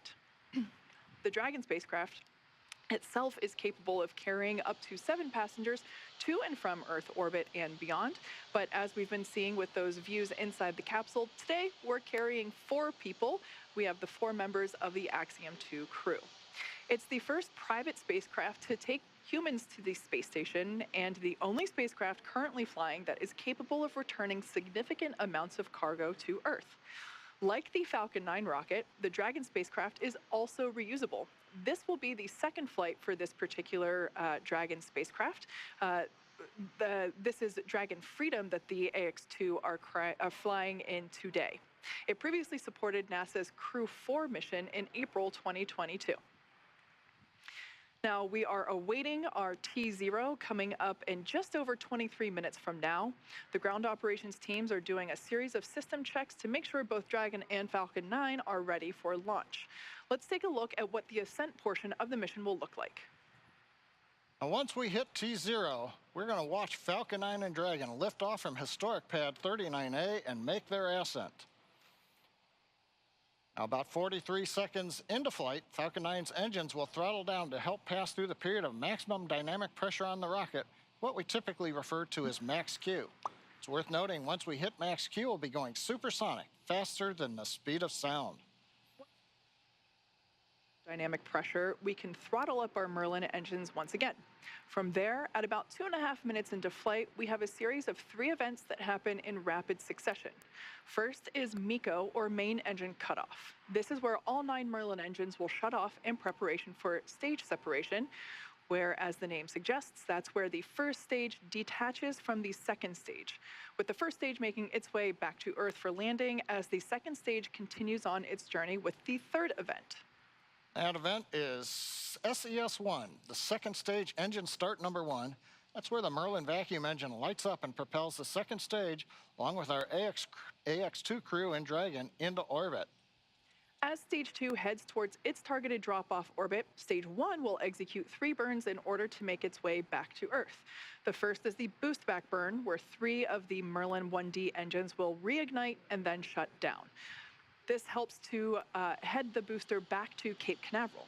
The Dragon spacecraft itself is capable of carrying up to 7 passengers to and from Earth orbit and beyond. But as we've been seeing with those views inside the capsule, today we're carrying 4 people. We have the 4 members of the Axiom 2 crew. It's the first private spacecraft to take humans to the space station and the only spacecraft currently flying that is capable of returning significant amounts of cargo to Earth. Like the Falcon 9 rocket, the Dragon spacecraft is also reusable. This will be the second flight for this particular Dragon spacecraft. This is Dragon Freedom that the AX-2 are flying in today. It previously supported NASA's Crew 4 mission in April 2022. Now, we are awaiting our T0 coming up in just over 23 minutes from now. The ground operations teams are doing a series of system checks to make sure both Dragon and Falcon 9 are ready for launch. Let's take a look at what the ascent portion of the mission will look like. Now, once we hit T0, we're going to watch Falcon 9 and Dragon lift off from historic pad 39A and make their ascent. Now, about 43 seconds into flight, Falcon 9's engines will throttle down to help pass through the period of maximum dynamic pressure on the rocket, what we typically refer to as max Q. It's worth noting, once we hit max Q, we'll be going supersonic, faster than the speed of sound. Dynamic pressure, we can throttle up our Merlin engines once again. From there, at about 2.5 minutes into flight, we have a series of 3 events that happen in rapid succession. First is MECO, or main engine cutoff. This is where all 9 Merlin engines will shut off in preparation for stage separation. where, as the name suggests, that's where the first stage detaches from the second stage, with the first stage making its way back to Earth for landing as the second stage continues on its journey with the third event. That event is SES-1, the second stage engine start number 1. That's where the Merlin vacuum engine lights up and propels the second stage, along with our AX-2 crew and Dragon, into orbit. As Stage 2 heads towards its targeted drop-off orbit, Stage 1 will execute 3 burns in order to make its way back to Earth. The first is the boost back burn, where 3 of the Merlin 1D engines will reignite and then shut down. This helps to head the booster back to Cape Canaveral.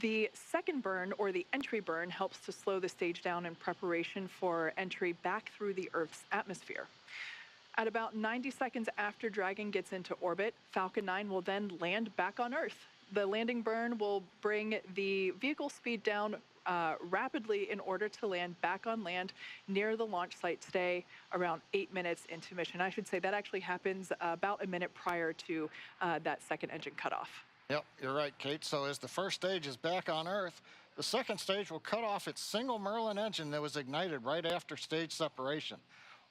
The second burn, or the entry burn, helps to slow the stage down in preparation for entry back through the Earth's atmosphere. At about 90 seconds after Dragon gets into orbit, Falcon 9 will then land back on Earth. The landing burn will bring the vehicle speed down rapidly in order to land back on land near the launch site today, around 8 minutes into mission. I should say that actually happens about a minute prior to that second engine cutoff. Yep, you're right, Kate. So as the first stage is back on Earth, the second stage will cut off its single Merlin engine that was ignited right after stage separation.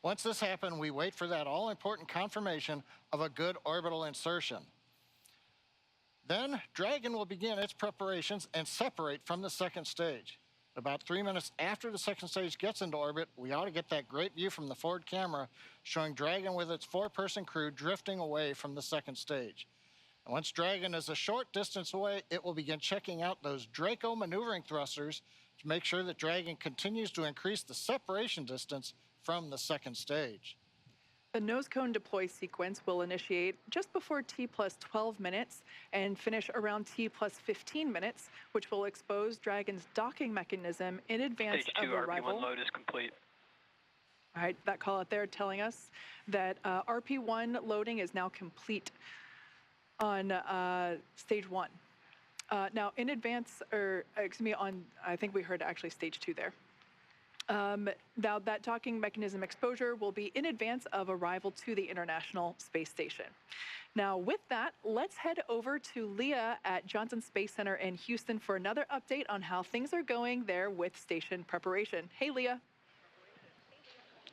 Once this happens, we wait for that all-important confirmation of a good orbital insertion. Then Dragon will begin its preparations and separate from the second stage. About 3 minutes after the second stage gets into orbit, we ought to get that great view from the forward camera showing Dragon with its 4-person crew drifting away from the second stage. And once Dragon is a short distance away, it will begin checking out those Draco maneuvering thrusters to make sure that Dragon continues to increase the separation distance from the second stage. The nose cone deploy sequence will initiate just before T plus 12 minutes and finish around T plus 15 minutes, which will expose Dragon's docking mechanism in advance Stage of 2 arrival. RP1 load is complete. All right, that call out there telling us that RP1 loading is now complete on Stage 1. Now, in advance, or excuse me, I think we heard actually Stage 2 there. Now, that docking mechanism exposure will be in advance of arrival to the International Space Station. Now, with that, let's head over to Leah at Johnson Space Center in Houston for another update on how things are going there with station preparation. Hey, Leah.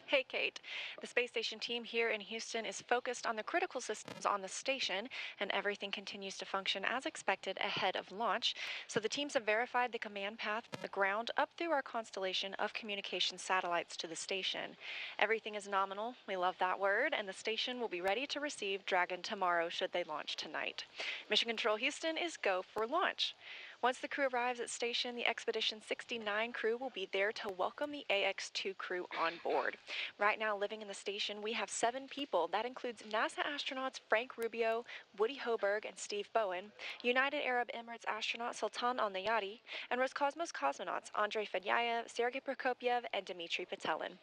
Hey, Kate. The space station team here in Houston is focused on the critical systems on the station, and everything continues to function as expected ahead of launch. So the teams have verified the command path from the ground up through our constellation of communication satellites to the station. Everything is nominal. We love that word, and the station will be ready to receive Dragon tomorrow should they launch tonight. Mission Control Houston is go for launch. Once the crew arrives at station, the Expedition 69 crew will be there to welcome the AX-2 crew on board. Right now, living in the station, we have 7 people. That includes NASA astronauts Frank Rubio, Woody Hoburg, and Steve Bowen, United Arab Emirates astronaut Sultan Al-Nayati, and Roscosmos cosmonauts Andrei Fedyayev, Sergei Prokopyev, and Dmitry Petelin.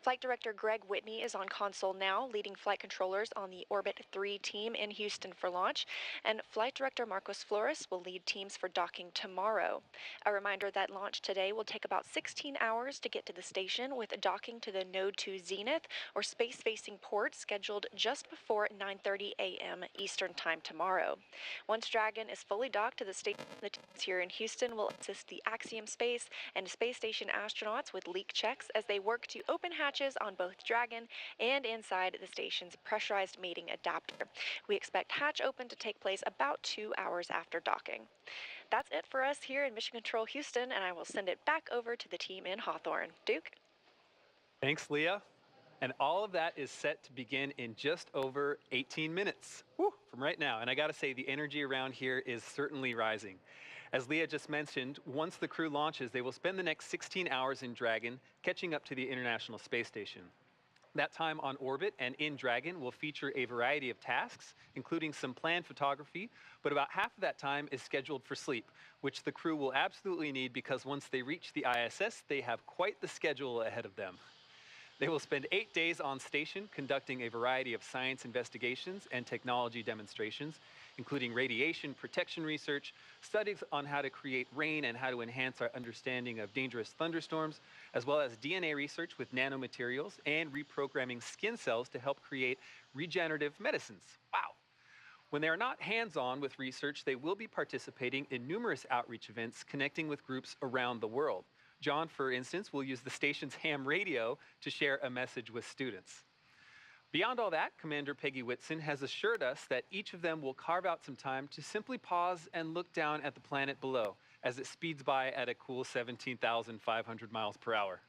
Flight Director Greg Whitney is on console now, leading flight controllers on the Orbit 3 team in Houston for launch, and Flight Director Marcos Flores will lead teams for docking tomorrow. A reminder that launch today will take about 16 hours to get to the station, with docking to the Node 2 Zenith, or space-facing port, scheduled just before 9:30 a.m. Eastern Time tomorrow. Once Dragon is fully docked to the station, the teams here in Houston will assist the Axiom Space and Space Station astronauts with leak checks as they work to open hatches on both Dragon and inside the station's pressurized mating adapter. We expect hatch open to take place about 2 hours after docking. That's it for us here in Mission Control Houston, and I will send it back over to the team in Hawthorne. Duke? Thanks, Leah. And all of that is set to begin in just over 18 minutes from right now. And I got to say, the energy around here is certainly rising. As Leah just mentioned, once the crew launches, they will spend the next 16 hours in Dragon, catching up to the International Space Station. That time on orbit and in Dragon will feature a variety of tasks, including some planned photography, but about half of that time is scheduled for sleep, which the crew will absolutely need because once they reach the ISS, they have quite the schedule ahead of them. They will spend 8 days on station conducting a variety of science investigations and technology demonstrations, including radiation protection research, studies on how to create rain and how to enhance our understanding of dangerous thunderstorms, as well as DNA research with nanomaterials and reprogramming skin cells to help create regenerative medicines. Wow. When they are not hands-on with research, they will be participating in numerous outreach events connecting with groups around the world. John, for instance, will use the station's ham radio to share a message with students. Beyond all that, Commander Peggy Whitson has assured us that each of them will carve out some time to simply pause and look down at the planet below as it speeds by at a cool 17,500 miles per hour.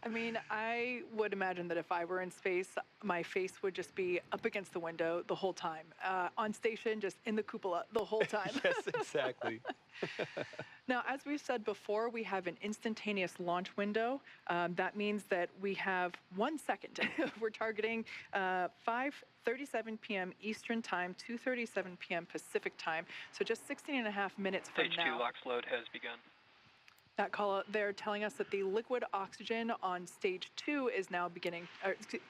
I mean, I would imagine that if I were in space, my face would just be up against the window the whole time. On station, just in the cupola the whole time. Yes, exactly. Now, as we've said before, we have an instantaneous launch window. That means that we have 1 second. We're targeting 5:37 p.m. Eastern Time, 2:37 p.m. Pacific Time. So just 16.5 minutes from Stage now. 2 LOX load has begun. That call, they're telling us that the liquid oxygen on stage 2 is now beginning,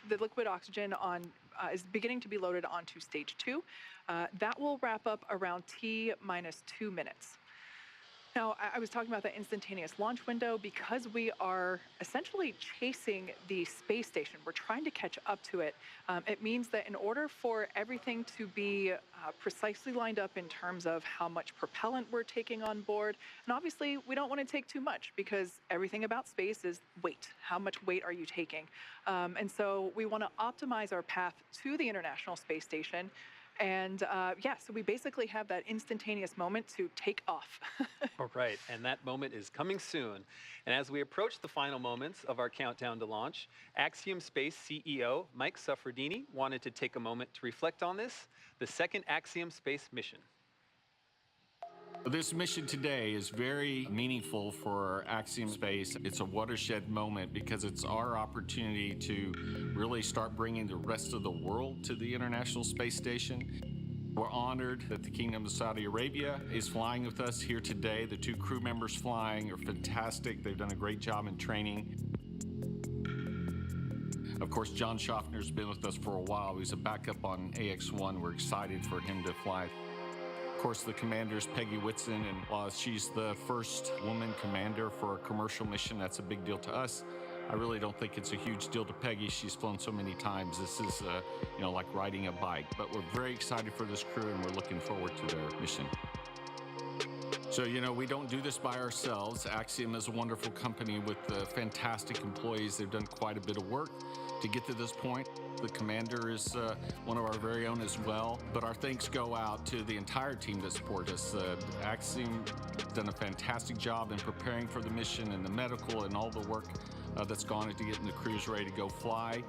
the liquid oxygen on is beginning to be loaded onto stage 2. That will wrap up around T minus 2 minutes. Now, I was talking about the instantaneous launch window because we are essentially chasing the space station. We're trying to catch up to it. It means that in order for everything to be precisely lined up in terms of how much propellant we're taking on board, and obviously we don't want to take too much because everything about space is weight. How much weight are you taking? And so we want to optimize our path to the International Space Station. And yeah, so we basically have that instantaneous moment to take off. All right, and that moment is coming soon. And as we approach the final moments of our countdown to launch, Axiom Space CEO Mike Suffredini wanted to take a moment to reflect on this, the second Axiom Space mission. This mission today is very meaningful for Axiom Space. It's a watershed moment because it's our opportunity to really start bringing the rest of the world to the International Space Station. We're honored that the Kingdom of Saudi Arabia is flying with us here today. The 2 crew members flying are fantastic. They've done a great job in training. Of course, John Shoffner's been with us for a while. He's a backup on AX-1. We're excited for him to fly. Of course, the commander's Peggy Whitson, and while she's the first woman commander for a commercial mission, that's a big deal to us. I really don't think it's a huge deal to Peggy. She's flown so many times. This is, you know, like riding a bike. But we're very excited for this crew, and we're looking forward to their mission. So, you know, we don't do this by ourselves. Axiom is a wonderful company with fantastic employees. They've done quite a bit of work to get to this point. The commander is one of our very own as well. But our thanks go out to the entire team that support us. Axiom done a fantastic job in preparing for the mission and the medical and all the work that's gone into getting the crews ready to go fly.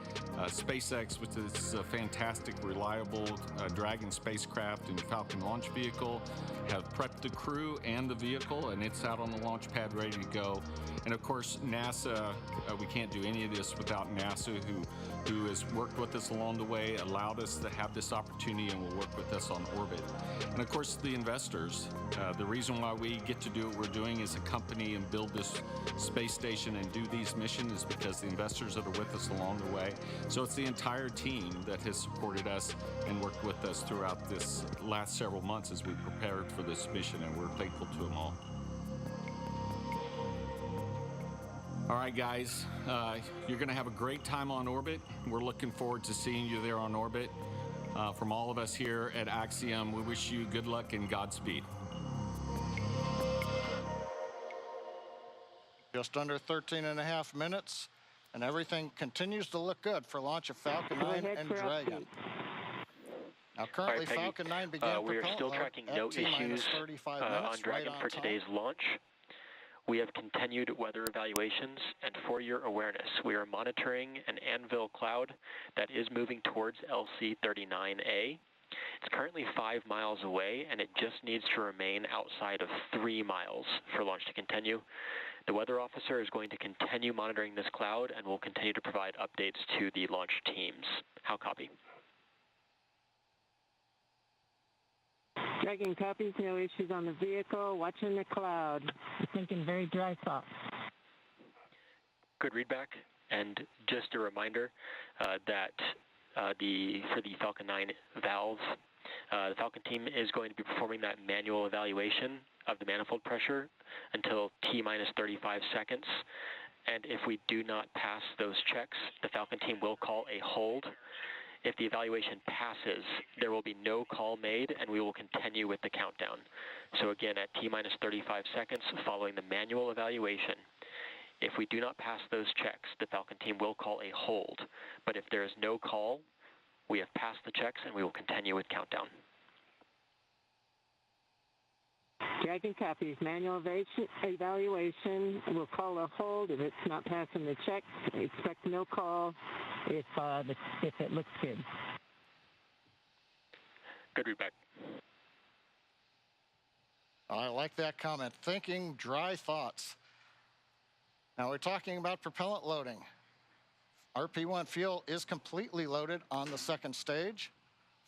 SpaceX, with its fantastic, reliable Dragon spacecraft and Falcon launch vehicle, have prepped the crew and the vehicle, and it's out on the launch pad ready to go. And of course, NASA, we can't do any of this without NASA, who has worked with us along the way, allowed us to have this opportunity, and will work with us on orbit. And of course, the investors. The reason why we get to do what we're doing as a company and build this space station and do these missions is because the investors that are with us along the way. So it's the entire team that has supported us and worked with us throughout this last several months as we prepared for this mission, and we're thankful to them all. All right, guys, you're going to have a great time on orbit. We're looking forward to seeing you there on orbit. From all of us here at Axiom, we wish you good luck and Godspeed. Just under 13.5 minutes, and everything continues to look good for launch of Falcon 9 and Dragon. Now, currently, Peggy, Falcon 9 began we are still tracking no issues on Dragon for today's launch. We have continued weather evaluations, and for your awareness, we are monitoring an anvil cloud that is moving towards LC-39A. It's currently 5 miles away, and it just needs to remain outside of 3 miles for launch to continue. The weather officer is going to continue monitoring this cloud and will continue to provide updates to the launch teams. How copy? Dragon copies, no issues on the vehicle, watching the cloud. Thinking very dry spot. Good readback, and just a reminder that for the Falcon 9 valve, the Falcon team is going to be performing that manual evaluation of the manifold pressure until T-minus 35 seconds. And if we do not pass those checks, the Falcon team will call a hold. If the evaluation passes, there will be no call made, and we will continue with the countdown. So again, at T-minus 35 seconds following the manual evaluation, if we do not pass those checks, the Falcon team will call a hold. But if there is no call, we have passed the checks, and we will continue with countdown. Dragon copies. Manual evaluation. We'll call a hold if it's not passing the checks. Expect no call if it looks good. Good read back. I like that comment. Thinking dry thoughts. Now we're talking about propellant loading. RP1 fuel is completely loaded on the second stage.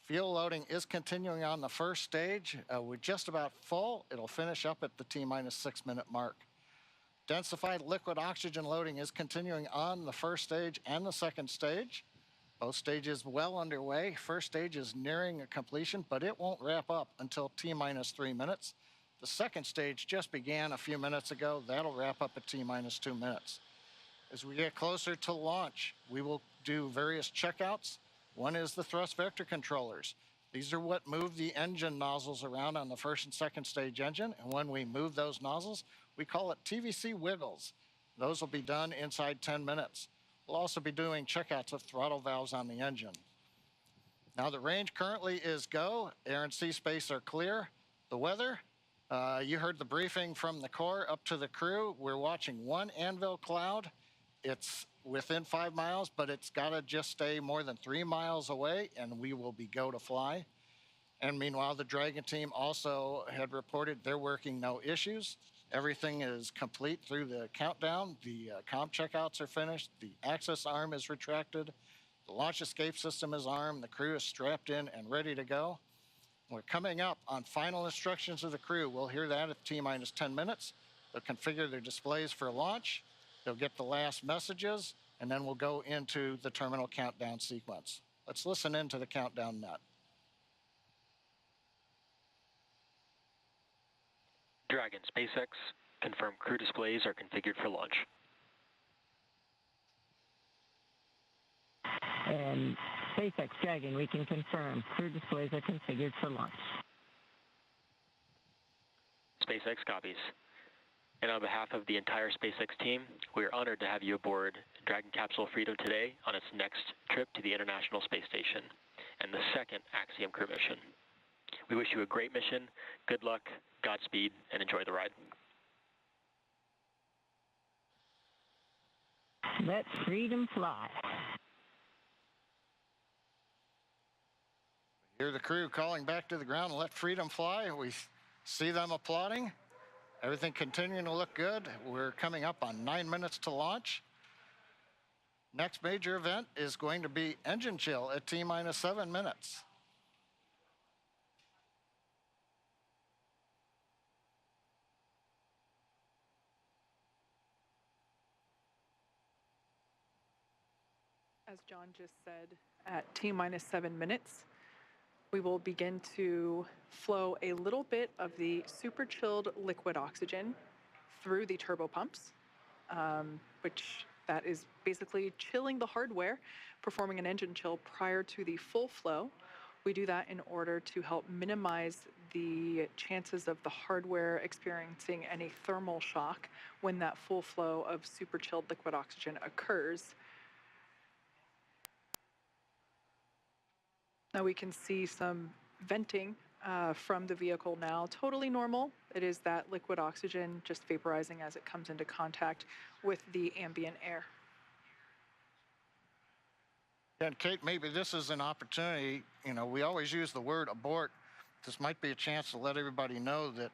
Fuel loading is continuing on the first stage. We're just about full. It'll finish up at the T-minus 6 minute mark. Densified liquid oxygen loading is continuing on the first stage and the second stage. Both stages well underway. First stage is nearing a completion, but it won't wrap up until T-minus 3 minutes. The second stage just began a few minutes ago. That'll wrap up at T-minus 2 minutes. As we get closer to launch, we will do various checkouts. One is the thrust vector controllers. These are what move the engine nozzles around on the first and second stage engine. And when we move those nozzles, we call it TVC wiggles. Those will be done inside 10 minutes. We'll also be doing checkouts of throttle valves on the engine. Now the range currently is go. Air and sea space are clear. The weather, you heard the briefing from the Corps up to the crew. We're watching one anvil cloud. It's within 5 miles, but it's got to just stay more than 3 miles away, and we will be go to fly. And meanwhile, the Dragon team also had reported they're working no issues. Everything is complete through the countdown. The comm checkouts are finished. The access arm is retracted. The launch escape system is armed. The crew is strapped in and ready to go. We're coming up on final instructions of the crew. We'll hear that at T-minus 10 minutes. They'll configure their displays for launch. They'll get the last messages, and then we'll go into the terminal countdown sequence. Let's listen into the countdown net. Dragon, SpaceX, confirm crew displays are configured for launch. And SpaceX, Dragon, we can confirm crew displays are configured for launch. SpaceX copies. And on behalf of the entire SpaceX team, we are honored to have you aboard Dragon Capsule Freedom today on its next trip to the International Space Station and the second Axiom crew mission. We wish you a great mission, good luck, Godspeed, and enjoy the ride. Let freedom fly. Hear the crew calling back to the ground, let freedom fly. We see them applauding. Everything continuing to look good. We're coming up on 9 minutes to launch. Next major event is going to be engine chill at T-minus 7 minutes. As John just said, at T-minus 7 minutes, we will begin to flow a little bit of the super chilled liquid oxygen through the turbo pumps, which that is basically chilling the hardware, performing an engine chill prior to the full flow. We do that in order to help minimize the chances of the hardware experiencing any thermal shock when that full flow of super chilled liquid oxygen occurs. Now we can see some venting from the vehicle now, totally normal. It is that liquid oxygen just vaporizing as it comes into contact with the ambient air. And Kate, maybe this is an opportunity. You know, we always use the word abort. This might be a chance to let everybody know that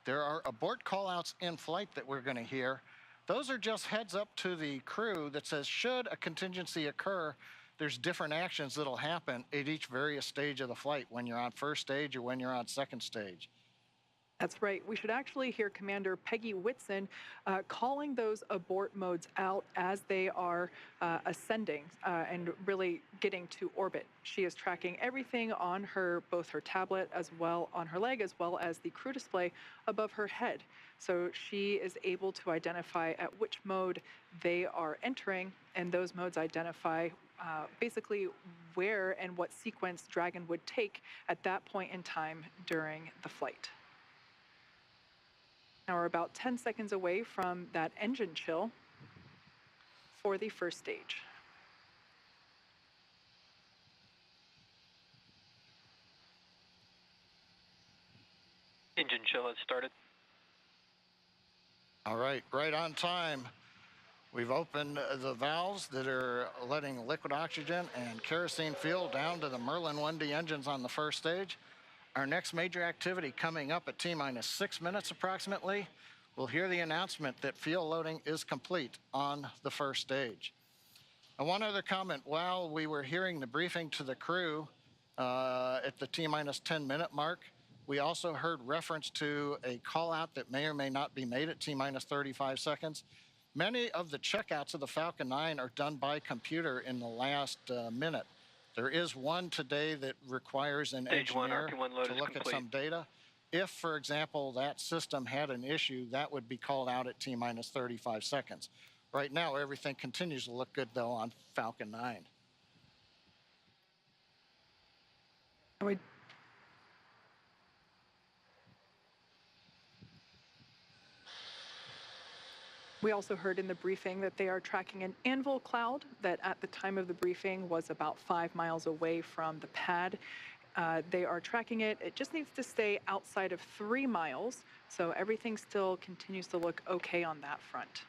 there are abort callouts in flight that we're going to hear. Those are just heads up to the crew that says, should a contingency occur, there's different actions that'll happen at each various stage of the flight, when you're on first stage or when you're on second stage. That's right. We should actually hear Commander Peggy Whitson calling those abort modes out as they are ascending and really getting to orbit. She is tracking everything on both her tablet as well on her leg, as well as the crew display above her head. So she is able to identify at which mode they are entering, and those modes identify basically where and what sequence Dragon would take at that point in time during the flight. Now we're about 10 seconds away from that engine chill for the first stage. Engine chill has started. All right, right on time. We've opened the valves that are letting liquid oxygen and kerosene fuel down to the Merlin 1D engines on the first stage. Our next major activity coming up at T-minus 6 minutes approximately, we'll hear the announcement that fuel loading is complete on the first stage. And one other comment, while we were hearing the briefing to the crew at the T-minus 10 minute mark, we also heard reference to a call out that may or may not be made at T-minus 35 seconds. Many of the checkouts of the Falcon 9 are done by computer in the last minute. There is one today that requires an engineer to look at some data. If, for example, that system had an issue, that would be called out at T-minus 35 seconds. Right now, everything continues to look good, though, on Falcon 9. We also heard in the briefing that they are tracking an anvil cloud that at the time of the briefing was about 5 miles away from the pad. They are tracking it. It just needs to stay outside of 3 miles, so everything still continues to look okay on that front.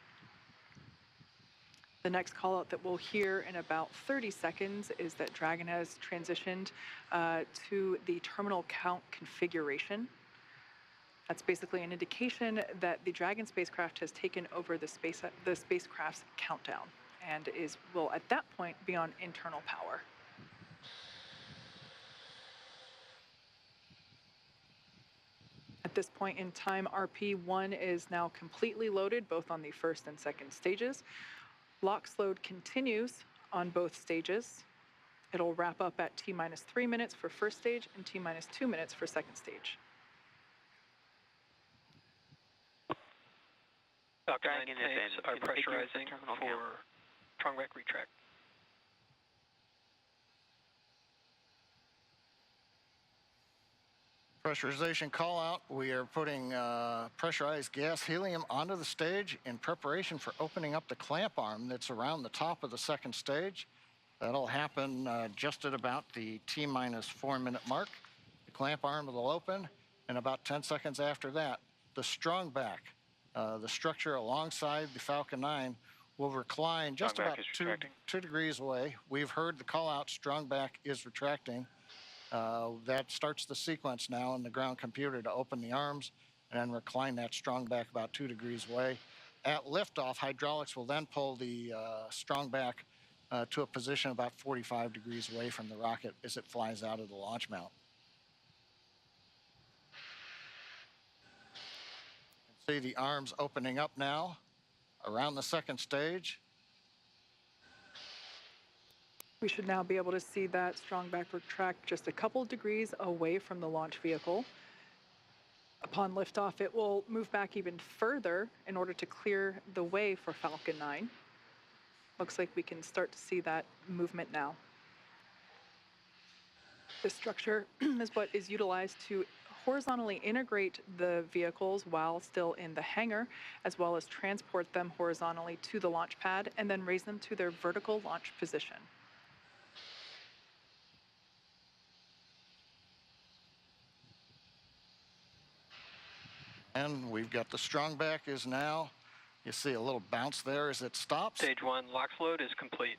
The next call out that we'll hear in about 30 seconds is that Dragon has transitioned to the terminal count configuration. That's basically an indication that the Dragon spacecraft has taken over the spacecraft's countdown and will at that point be on internal power. At this point in time, RP-1 is now completely loaded, both on the first and second stages. LOX load continues on both stages. It'll wrap up at T-minus 3 minutes for first stage and T-minus 2 minutes for second stage. Falcon 9 tanks are pressurizing for Trongback retract. Pressurization call out. We are putting pressurized gas helium onto the stage in preparation for opening up the clamp arm that's around the top of the second stage. That'll happen just at about the T-minus 4 minute mark. The clamp arm will open, and about 10 seconds after that, the strong back, the structure alongside the Falcon 9, will recline just about two degrees away. We've heard the call out, strong back is retracting. That starts the sequence now in the ground computer to open the arms and then recline that strong back about 2 degrees away. At liftoff, hydraulics will then pull the strong back to a position about 45 degrees away from the rocket as it flies out of the launch mount. See the arms opening up now around the second stage. We should now be able to see that strong back retract just a couple degrees away from the launch vehicle. Upon liftoff, it will move back even further in order to clear the way for Falcon 9. Looks like we can start to see that movement now. This structure is what is utilized to horizontally integrate the vehicles while still in the hangar, as well as transport them horizontally to the launch pad and then raise them to their vertical launch position. And we've got the strong back is now, you see a little bounce there as it stops. Stage 1 LOX load is complete.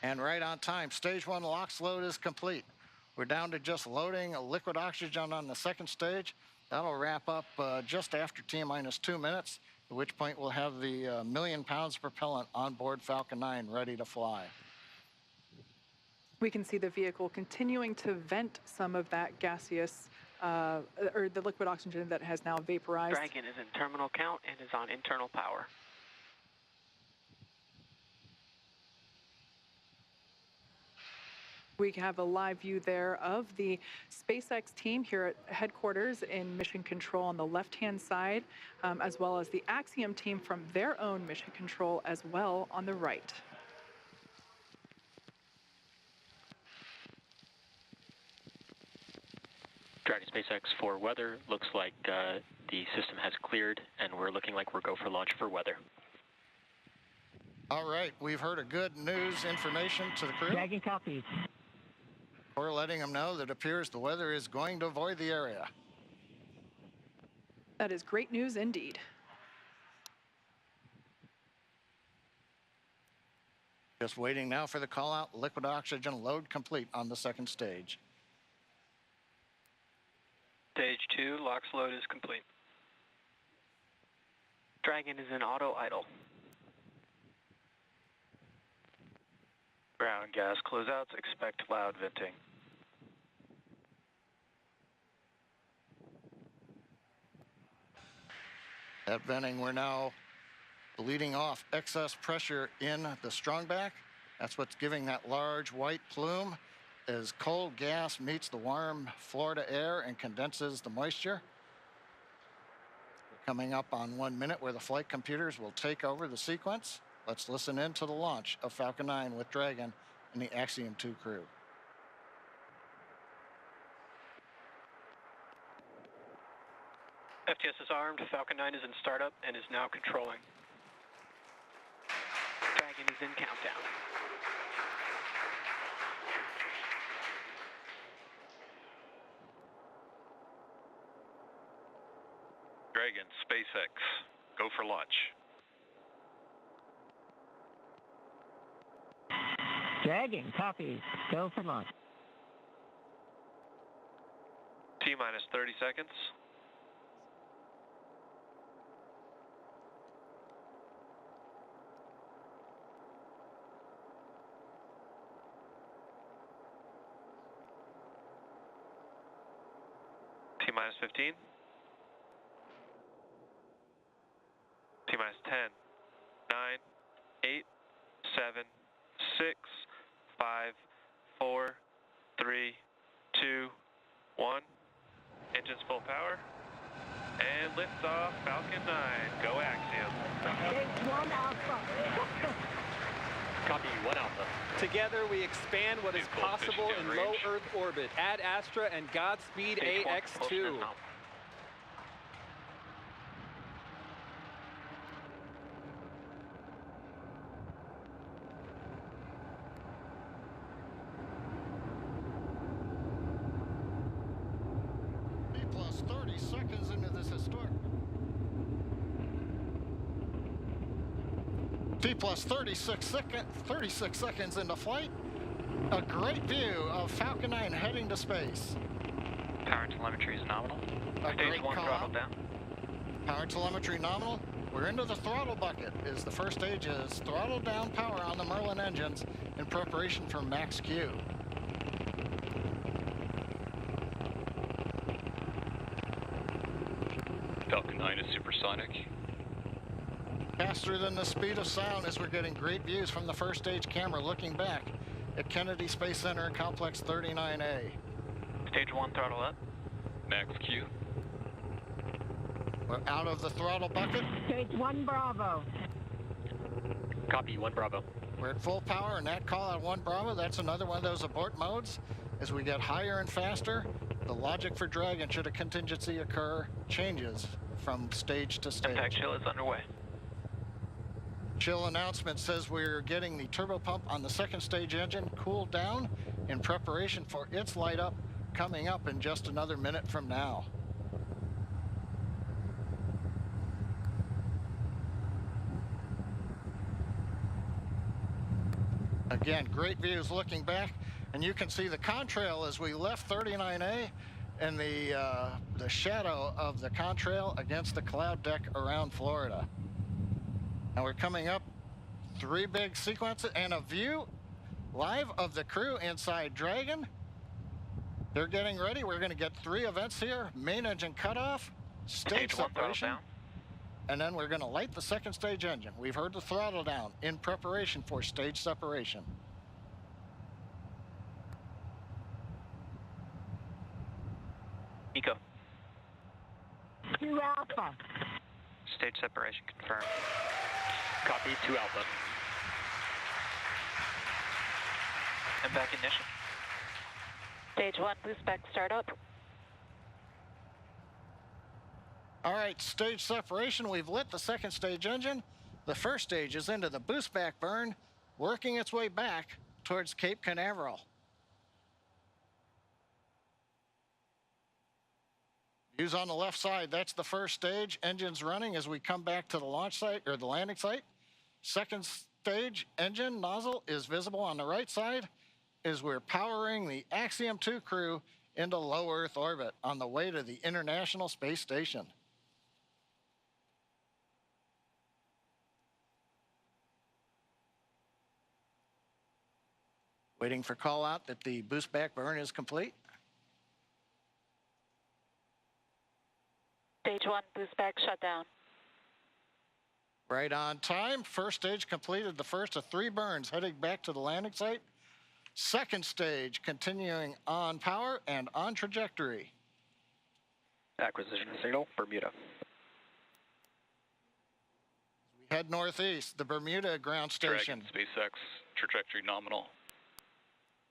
And right on time, stage 1 LOX load is complete. We're down to just loading a liquid oxygen on the second stage. That'll wrap up just after T-minus 2 minutes, at which point we'll have the 1 million pounds of propellant on board Falcon 9 ready to fly. We can see the vehicle continuing to vent some of that gaseous or the liquid oxygen that has now vaporized. Dragon is in terminal count and is on internal power. We have a live view there of the SpaceX team here at headquarters in mission control on the left-hand side, as well as the Axiom team from their own mission control as well on the right. Dragon SpaceX for weather. Looks like the system has cleared, and we're looking like we're go for launch for weather. All right, we've heard a good news information to the crew. Dragon copies. We're letting them know that it appears the weather is going to avoid the area. That is great news indeed. Just waiting now for the call out. Liquid oxygen load complete on the second stage. Stage 2, LOX load is complete. Dragon is in auto idle. Ground gas closeouts, expect loud venting. At venting, we're now bleeding off excess pressure in the strongback. That's what's giving that large white plume as cold gas meets the warm Florida air and condenses the moisture. We're coming up on 1 minute where the flight computers will take over the sequence. Let's listen in to the launch of Falcon 9 with Dragon and the Axiom 2 crew. FTS is armed, Falcon 9 is in startup and is now controlling. Dragon is in countdown. Dragon, SpaceX, go for launch. Dragon, copies, go for launch. T-minus 30 seconds. T-minus 15. T-minus 10, 9, 8, 7, 6, 5, 4, 3, 2, 1. Engines full power. And liftoff, Falcon 9. Go Axiom. Stage 1 Alpha. Copy 1 Alpha. Together we expand what is possible in low Earth orbit. Ad Astra and Godspeed AX2. Plus 30 seconds into this historic. T plus 36 seconds into flight. A great view of Falcon 9 heading to space. Power telemetry is nominal. Stage 1 throttle down. Power telemetry nominal. We're into the throttle bucket. The first stage is throttle down power on the Merlin engines in preparation for max Q. Falcon 9 is supersonic. Faster than the speed of sound as we're getting great views from the first stage camera looking back at Kennedy Space Center Complex 39A. Stage 1 throttle up. Max Q. We're out of the throttle bucket. Stage 1 Bravo. Copy 1 Bravo. We're at full power, and that call out 1 Bravo, that's another one of those abort modes. As we get higher and faster, the logic for Dragon, should a contingency occur, changes from stage to stage. Impact chill is underway. Chill announcement says we're getting the turbo pump on the second stage engine cooled down in preparation for its light up coming up in just another minute from now. Again, great views looking back, and you can see the contrail as we left 39A and the shadow of the contrail against the cloud deck around Florida. Now we're coming up 3 big sequences and a view live of the crew inside Dragon. They're getting ready. We're going to get 3 events here. Main engine cutoff, stage separation, and then we're going to light the second stage engine. We've heard the throttle down in preparation for stage separation. Eco. 2 Alpha. Stage separation confirmed. Copy, 2 Alpha. And back ignition. Stage 1, boost back startup. All right, stage separation. We've lit the second stage engine. The first stage is into the boost back burn, working its way back towards Cape Canaveral. Views on the left side, that's the first stage. Engines running as we come back to the launch site or the landing site. Second stage engine nozzle is visible on the right side as we're powering the Axiom 2 crew into low Earth orbit on the way to the International Space Station. Waiting for call out that the boost back burn is complete. Stage 1, boost back shutdown. Right on time. First stage completed the first of 3 burns heading back to the landing site. Second stage continuing on power and on trajectory. Acquisition signal, Bermuda. We head northeast, the Bermuda ground station. Dragon, SpaceX, trajectory nominal.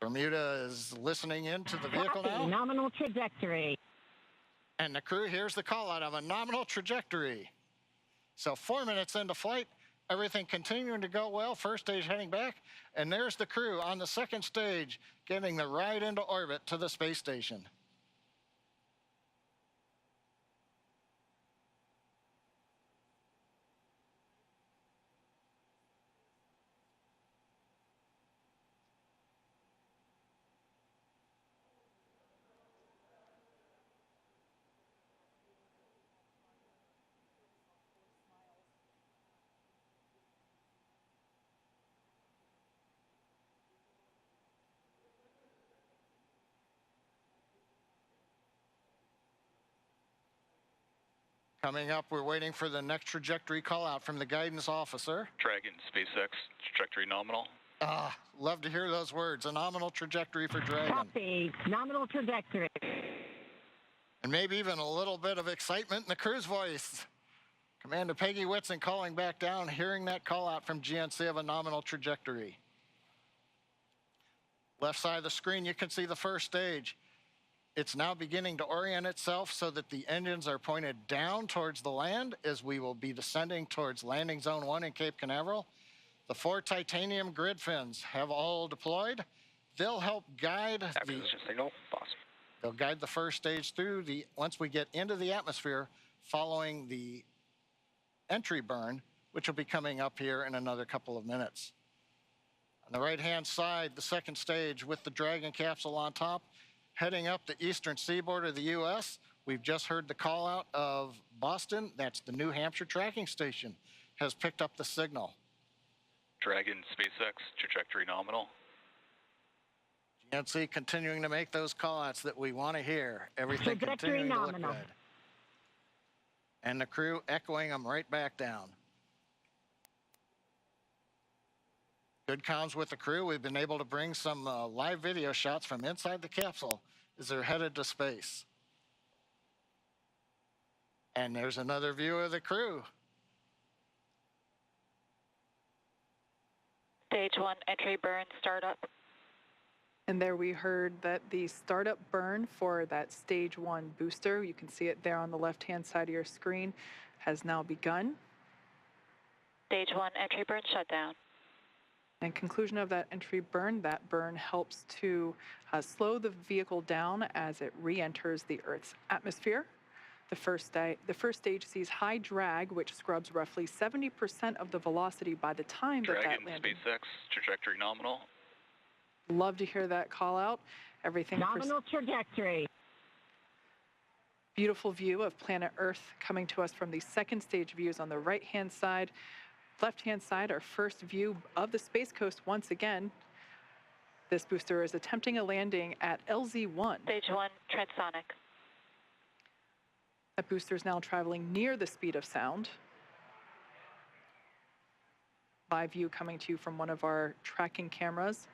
Bermuda is listening into the vehicle now. Nominal trajectory. And the crew hears the call out of a nominal trajectory. So 4 minutes into flight, everything continuing to go well. First stage heading back. And there's the crew on the second stage getting the ride into orbit to the space station. Coming up, we're waiting for the next trajectory call out from the guidance officer. Dragon, SpaceX, trajectory nominal. Love to hear those words. A nominal trajectory for Dragon. Copy. Nominal trajectory. And maybe even a little bit of excitement in the crew's voice. Commander Peggy Whitson calling back down, hearing that call out from GNC of a nominal trajectory. Left side of the screen, you can see the first stage. It's now beginning to orient itself so that the engines are pointed down towards the land as we will be descending towards landing zone 1 in Cape Canaveral. The 4 titanium grid fins have all deployed. They'll help guide signal, boss. They'll guide the first stage through once we get into the atmosphere following the entry burn, which will be coming up here in another couple of minutes. On the right-hand side, the second stage with the Dragon capsule on top, heading up the eastern seaboard of the U.S. We've just heard the call out of Boston. That's the New Hampshire tracking station, has picked up the signal. Dragon, SpaceX, trajectory nominal. GNC continuing to make those call outs that we want to hear. Everything Trajectory continuing nominal. to look good. And the crew echoing them right back down. Good comms with the crew. We've been able to bring some live video shots from inside the capsule as they're headed to space. And there's another view of the crew. Stage 1, entry burn, startup. And there we heard that the startup burn for that stage 1 booster, you can see it there on the left-hand side of your screen, has now begun. Stage 1, entry burn, shutdown. And conclusion of that entry burn, that burn helps to slow the vehicle down as it re-enters the Earth's atmosphere. The first stage sees high drag, which scrubs roughly 70% of the velocity by the time that landed. SpaceX, trajectory nominal. Love to hear that call out. Everything nominal trajectory. Beautiful view of planet Earth coming to us from the second stage views on the right-hand side. Left-hand side, our first view of the Space Coast once again. This booster is attempting a landing at LZ1. Stage 1, transonic. That booster is now traveling near the speed of sound. Live view coming to you from one of our tracking cameras.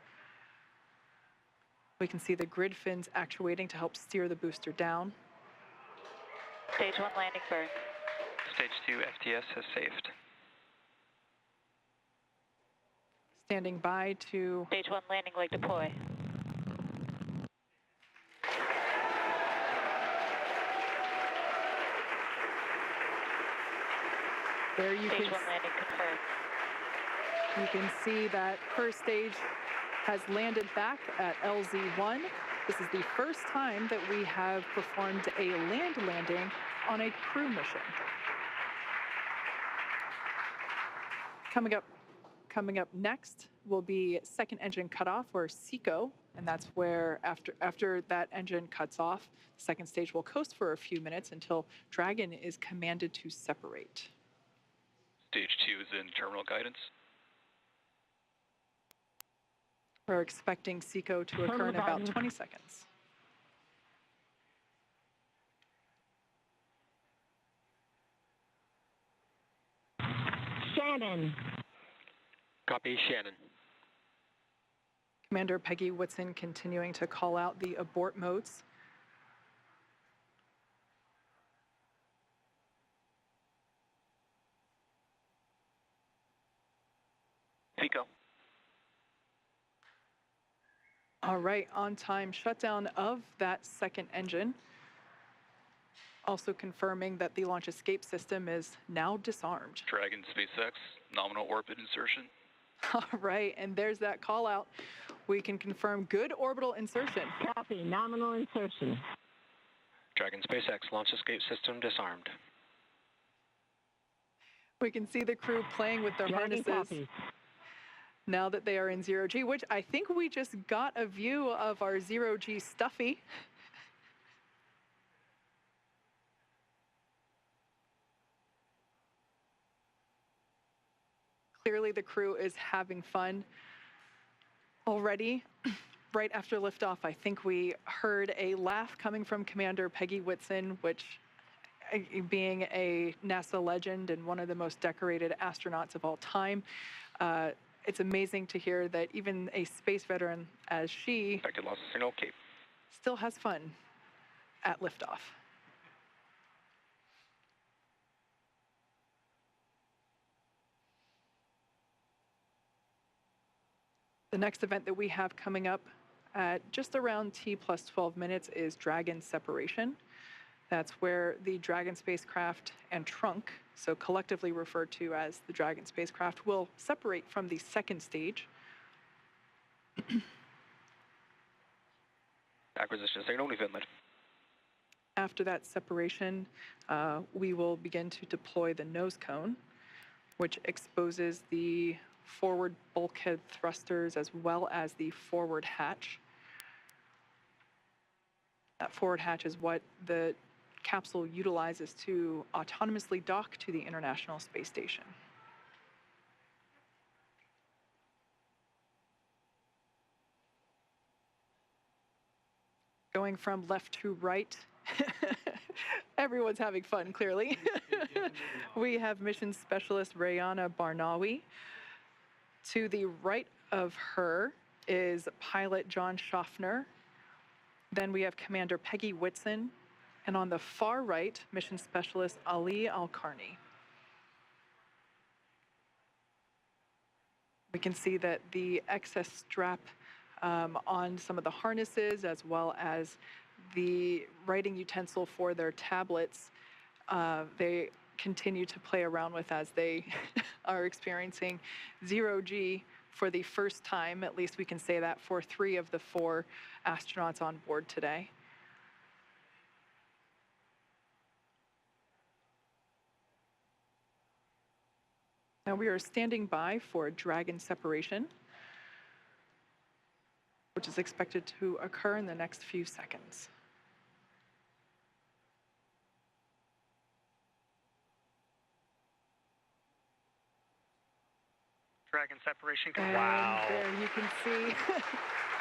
We can see the grid fins actuating to help steer the booster down. Stage 1 landing burn. Stage 2 FTS has saved. Standing by to... Stage 1 landing leg deploy. There you Stage can... 1 landing confirmed. You can see that first stage has landed back at LZ1. This is the first time that we have performed a land landing on a crew mission. Coming up next will be second engine cutoff, or SECO, and that's where after that engine cuts off, the second stage will coast for a few minutes until Dragon is commanded to separate. Stage 2 is in terminal guidance. We're expecting SECO to occur in about 20 seconds. Shannon. Copy, Shannon. Commander Peggy Whitson continuing to call out the abort modes. SECO. All right, on-time shutdown of that second engine. Also confirming that the launch escape system is now disarmed. Dragon SpaceX, nominal orbit insertion. All right, and there's that call out. We can confirm good orbital insertion. Copy, nominal insertion. Dragon SpaceX, launch escape system disarmed. We can see the crew playing with their harnesses. Copy. Now that they are in zero-G, which I think we just got a view of our zero-G Stuffy. Clearly the crew is having fun already. Right after liftoff, I think we heard a laugh coming from Commander Peggy Whitson, which, being a NASA legend and one of the most decorated astronauts of all time, it's amazing to hear that even a space veteran as she still has fun at liftoff. The next event that we have coming up at just around T+12 minutes is Dragon separation. That's where the Dragon spacecraft and trunk, so collectively referred to as the Dragon spacecraft, will separate from the second stage. Acquisition signal Finland. After that separation, we will begin to deploy the nose cone, which exposes the forward bulkhead thrusters as well as the forward hatch. That forward hatch is what the capsule utilizes to autonomously dock to the International Space Station. Going from left to right, everyone's having fun, clearly. We have mission specialist Rayyanah Barnawi. To the right of her is pilot John Shoffner. Then we have Commander Peggy Whitson. And on the far right, mission specialist Ali Alqarni. We can see that the excess strap on some of the harnesses, as well as the writing utensil for their tablets, they continue to play around with as they are experiencing zero-G for the first time. At least we can say that for 3 of the 4 astronauts on board today. Now we are standing by for Dragon separation, which is expected to occur in the next few seconds. Dragon separation. And there you can see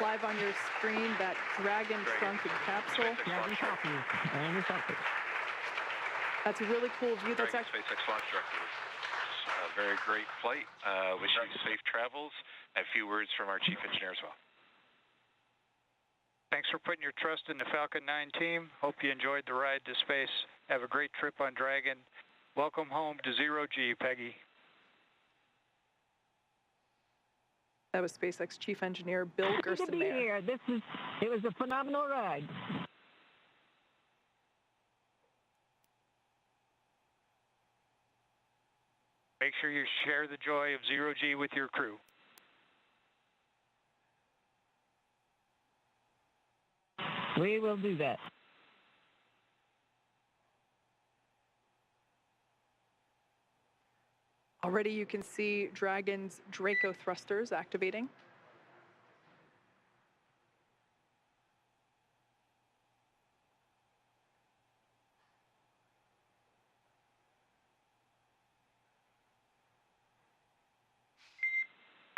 live on your screen that Dragon shrunken capsule. Dragon copy. And copy. That's a really cool view. That's actually SpaceX launch director. A very great flight. Wish you safe travels. A few words from our chief engineer as well. Thanks for putting your trust in the Falcon 9 team. Hope you enjoyed the ride to space. Have a great trip on Dragon. Welcome home to Zero G, Peggy. That was SpaceX Chief Engineer Bill Gerstenmaier. Good to be here. It was a phenomenal ride. Make sure you share the joy of Zero G with your crew. We will do that. Already you can see Dragon's Draco thrusters activating.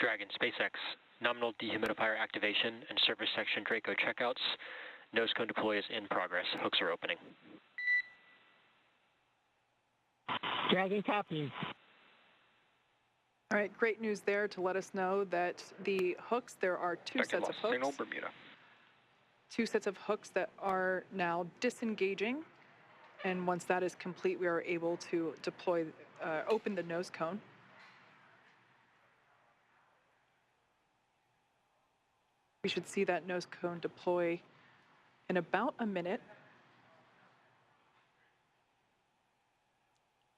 Dragon SpaceX, nominal dehumidifier activation and service section Draco checkouts. Nose cone deploy is in progress. Hooks are opening. Dragon copies. All right, great news there to let us know that the hooks, there are two sets of hooks. Signal, Bermuda. Two sets of hooks that are now disengaging. And once that is complete, we are able to deploy, open the nose cone. We should see that nose cone deploy in about a minute.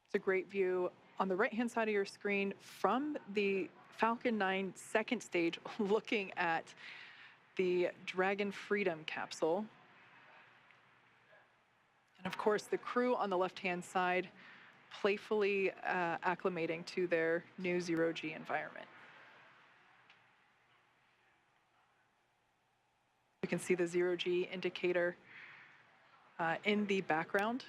It's a great view on the right-hand side of your screen from the Falcon 9 second stage, looking at the Dragon Freedom capsule. And of course, the crew on the left-hand side playfully acclimating to their new zero-G environment. You can see the zero-G indicator in the background.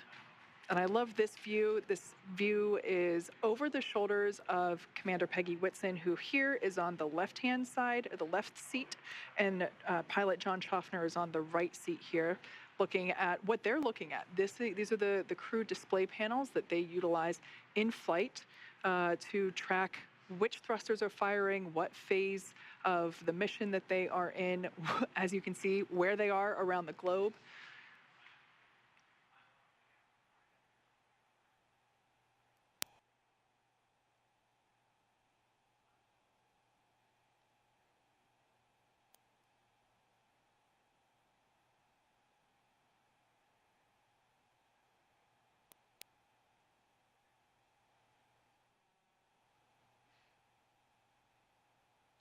And I love this view. This view is over the shoulders of Commander Peggy Whitson, who here is on the left-hand side, or the left seat, and pilot John Shoffner is on the right seat here, looking at what they're looking at. These are the crew display panels that they utilize in flight to track which thrusters are firing, what phase of the mission that they are in, as you can see, where they are around the globe.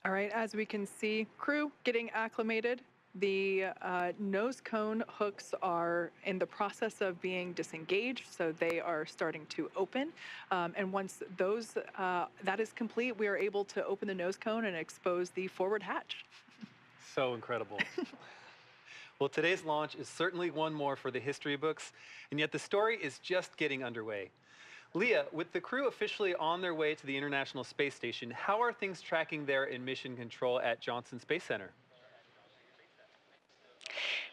All right, as we can see, crew getting acclimated. The nose cone hooks are in the process of being disengaged, so they are starting to open. And once that is complete, we are able to open the nose cone and expose the forward hatch. So incredible. Well, today's launch is certainly one more for the history books, and yet the story is just getting underway. Leah, with the crew officially on their way to the International Space Station, how are things tracking there in mission control at Johnson Space Center?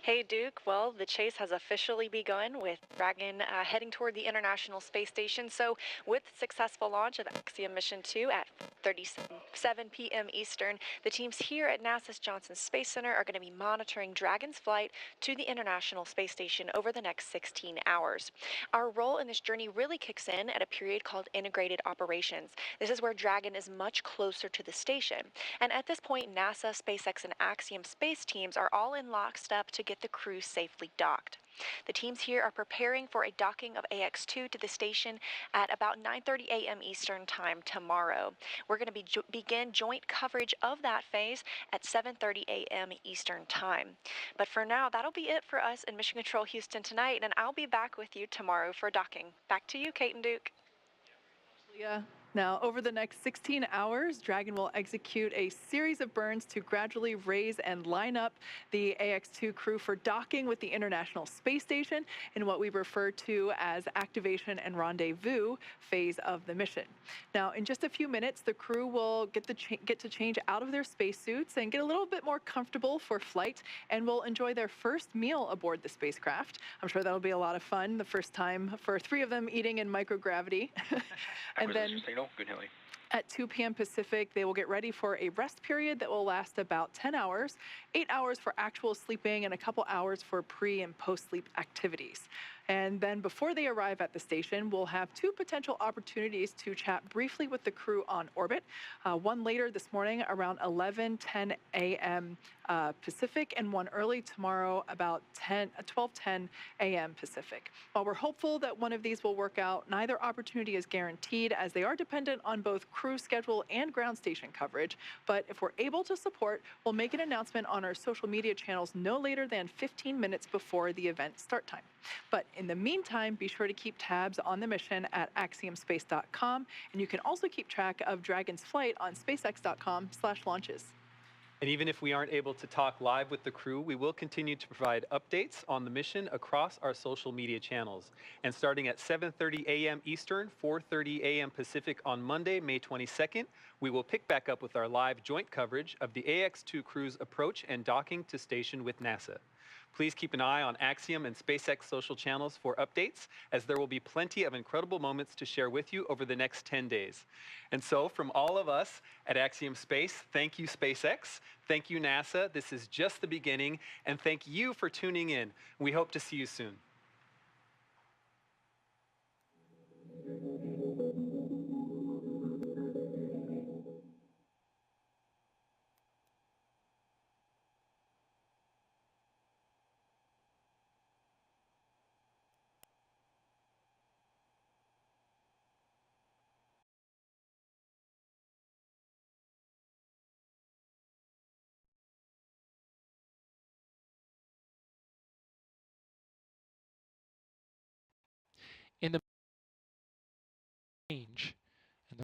Hey, Duke. Well, the chase has officially begun with Dragon heading toward the International Space Station. So with successful launch of Axiom Mission 2 at 7 p.m. Eastern, the teams here at NASA's Johnson Space Center are going to be monitoring Dragon's flight to the International Space Station over the next 16 hours. Our role in this journey really kicks in at a period called Integrated Operations. This is where Dragon is much closer to the station. And at this point, NASA, SpaceX, and Axiom Space teams are all in lockstep to get the crew safely docked. The teams here are preparing for a docking of AX-2 to the station at about 9:30 a.m. Eastern Time tomorrow. We're going to begin joint coverage of that phase at 7:30 a.m. Eastern Time. But for now, that'll be it for us in Mission Control Houston tonight, and I'll be back with you tomorrow for docking. Back to you, Kate and Duke. Leah, Now, over the next 16 hours, Dragon will execute a series of burns to gradually raise and line up the AX-2 crew for docking with the International Space Station in what we refer to as activation and rendezvous phase of the mission. Now, in just a few minutes, the crew will get to change out of their spacesuits and get a little bit more comfortable for flight, and will enjoy their first meal aboard the spacecraft. I'm sure that'll be a lot of fun, the first time for 3 of them eating in microgravity. And then at 2 p.m. Pacific, they will get ready for a rest period that will last about 10 hours, 8 hours for actual sleeping, and a couple hours for pre- and post-sleep activities. And then before they arrive at the station, we'll have 2 potential opportunities to chat briefly with the crew on orbit. One later this morning around 11:10 a.m. Pacific, and one early tomorrow about 12:10 a.m. Pacific. While we're hopeful that one of these will work out, neither opportunity is guaranteed, as they are dependent on both crew schedule and ground station coverage. But if we're able to support, we'll make an announcement on our social media channels no later than 15 minutes before the event start time. But in the meantime, be sure to keep tabs on the mission at axiomspace.com, and you can also keep track of Dragon's flight on spacex.com/launches. And even if we aren't able to talk live with the crew, we will continue to provide updates on the mission across our social media channels. And starting at 7:30 a.m. Eastern, 4:30 a.m. Pacific on Monday, May 22nd, we will pick back up with our live joint coverage of the AX-2 crew's approach and docking to station with NASA. Please keep an eye on Axiom and SpaceX social channels for updates, as there will be plenty of incredible moments to share with you over the next 10 days. And so, from all of us at Axiom Space, thank you, SpaceX. Thank you, NASA. This is just the beginning. And thank you for tuning in. We hope to see you soon.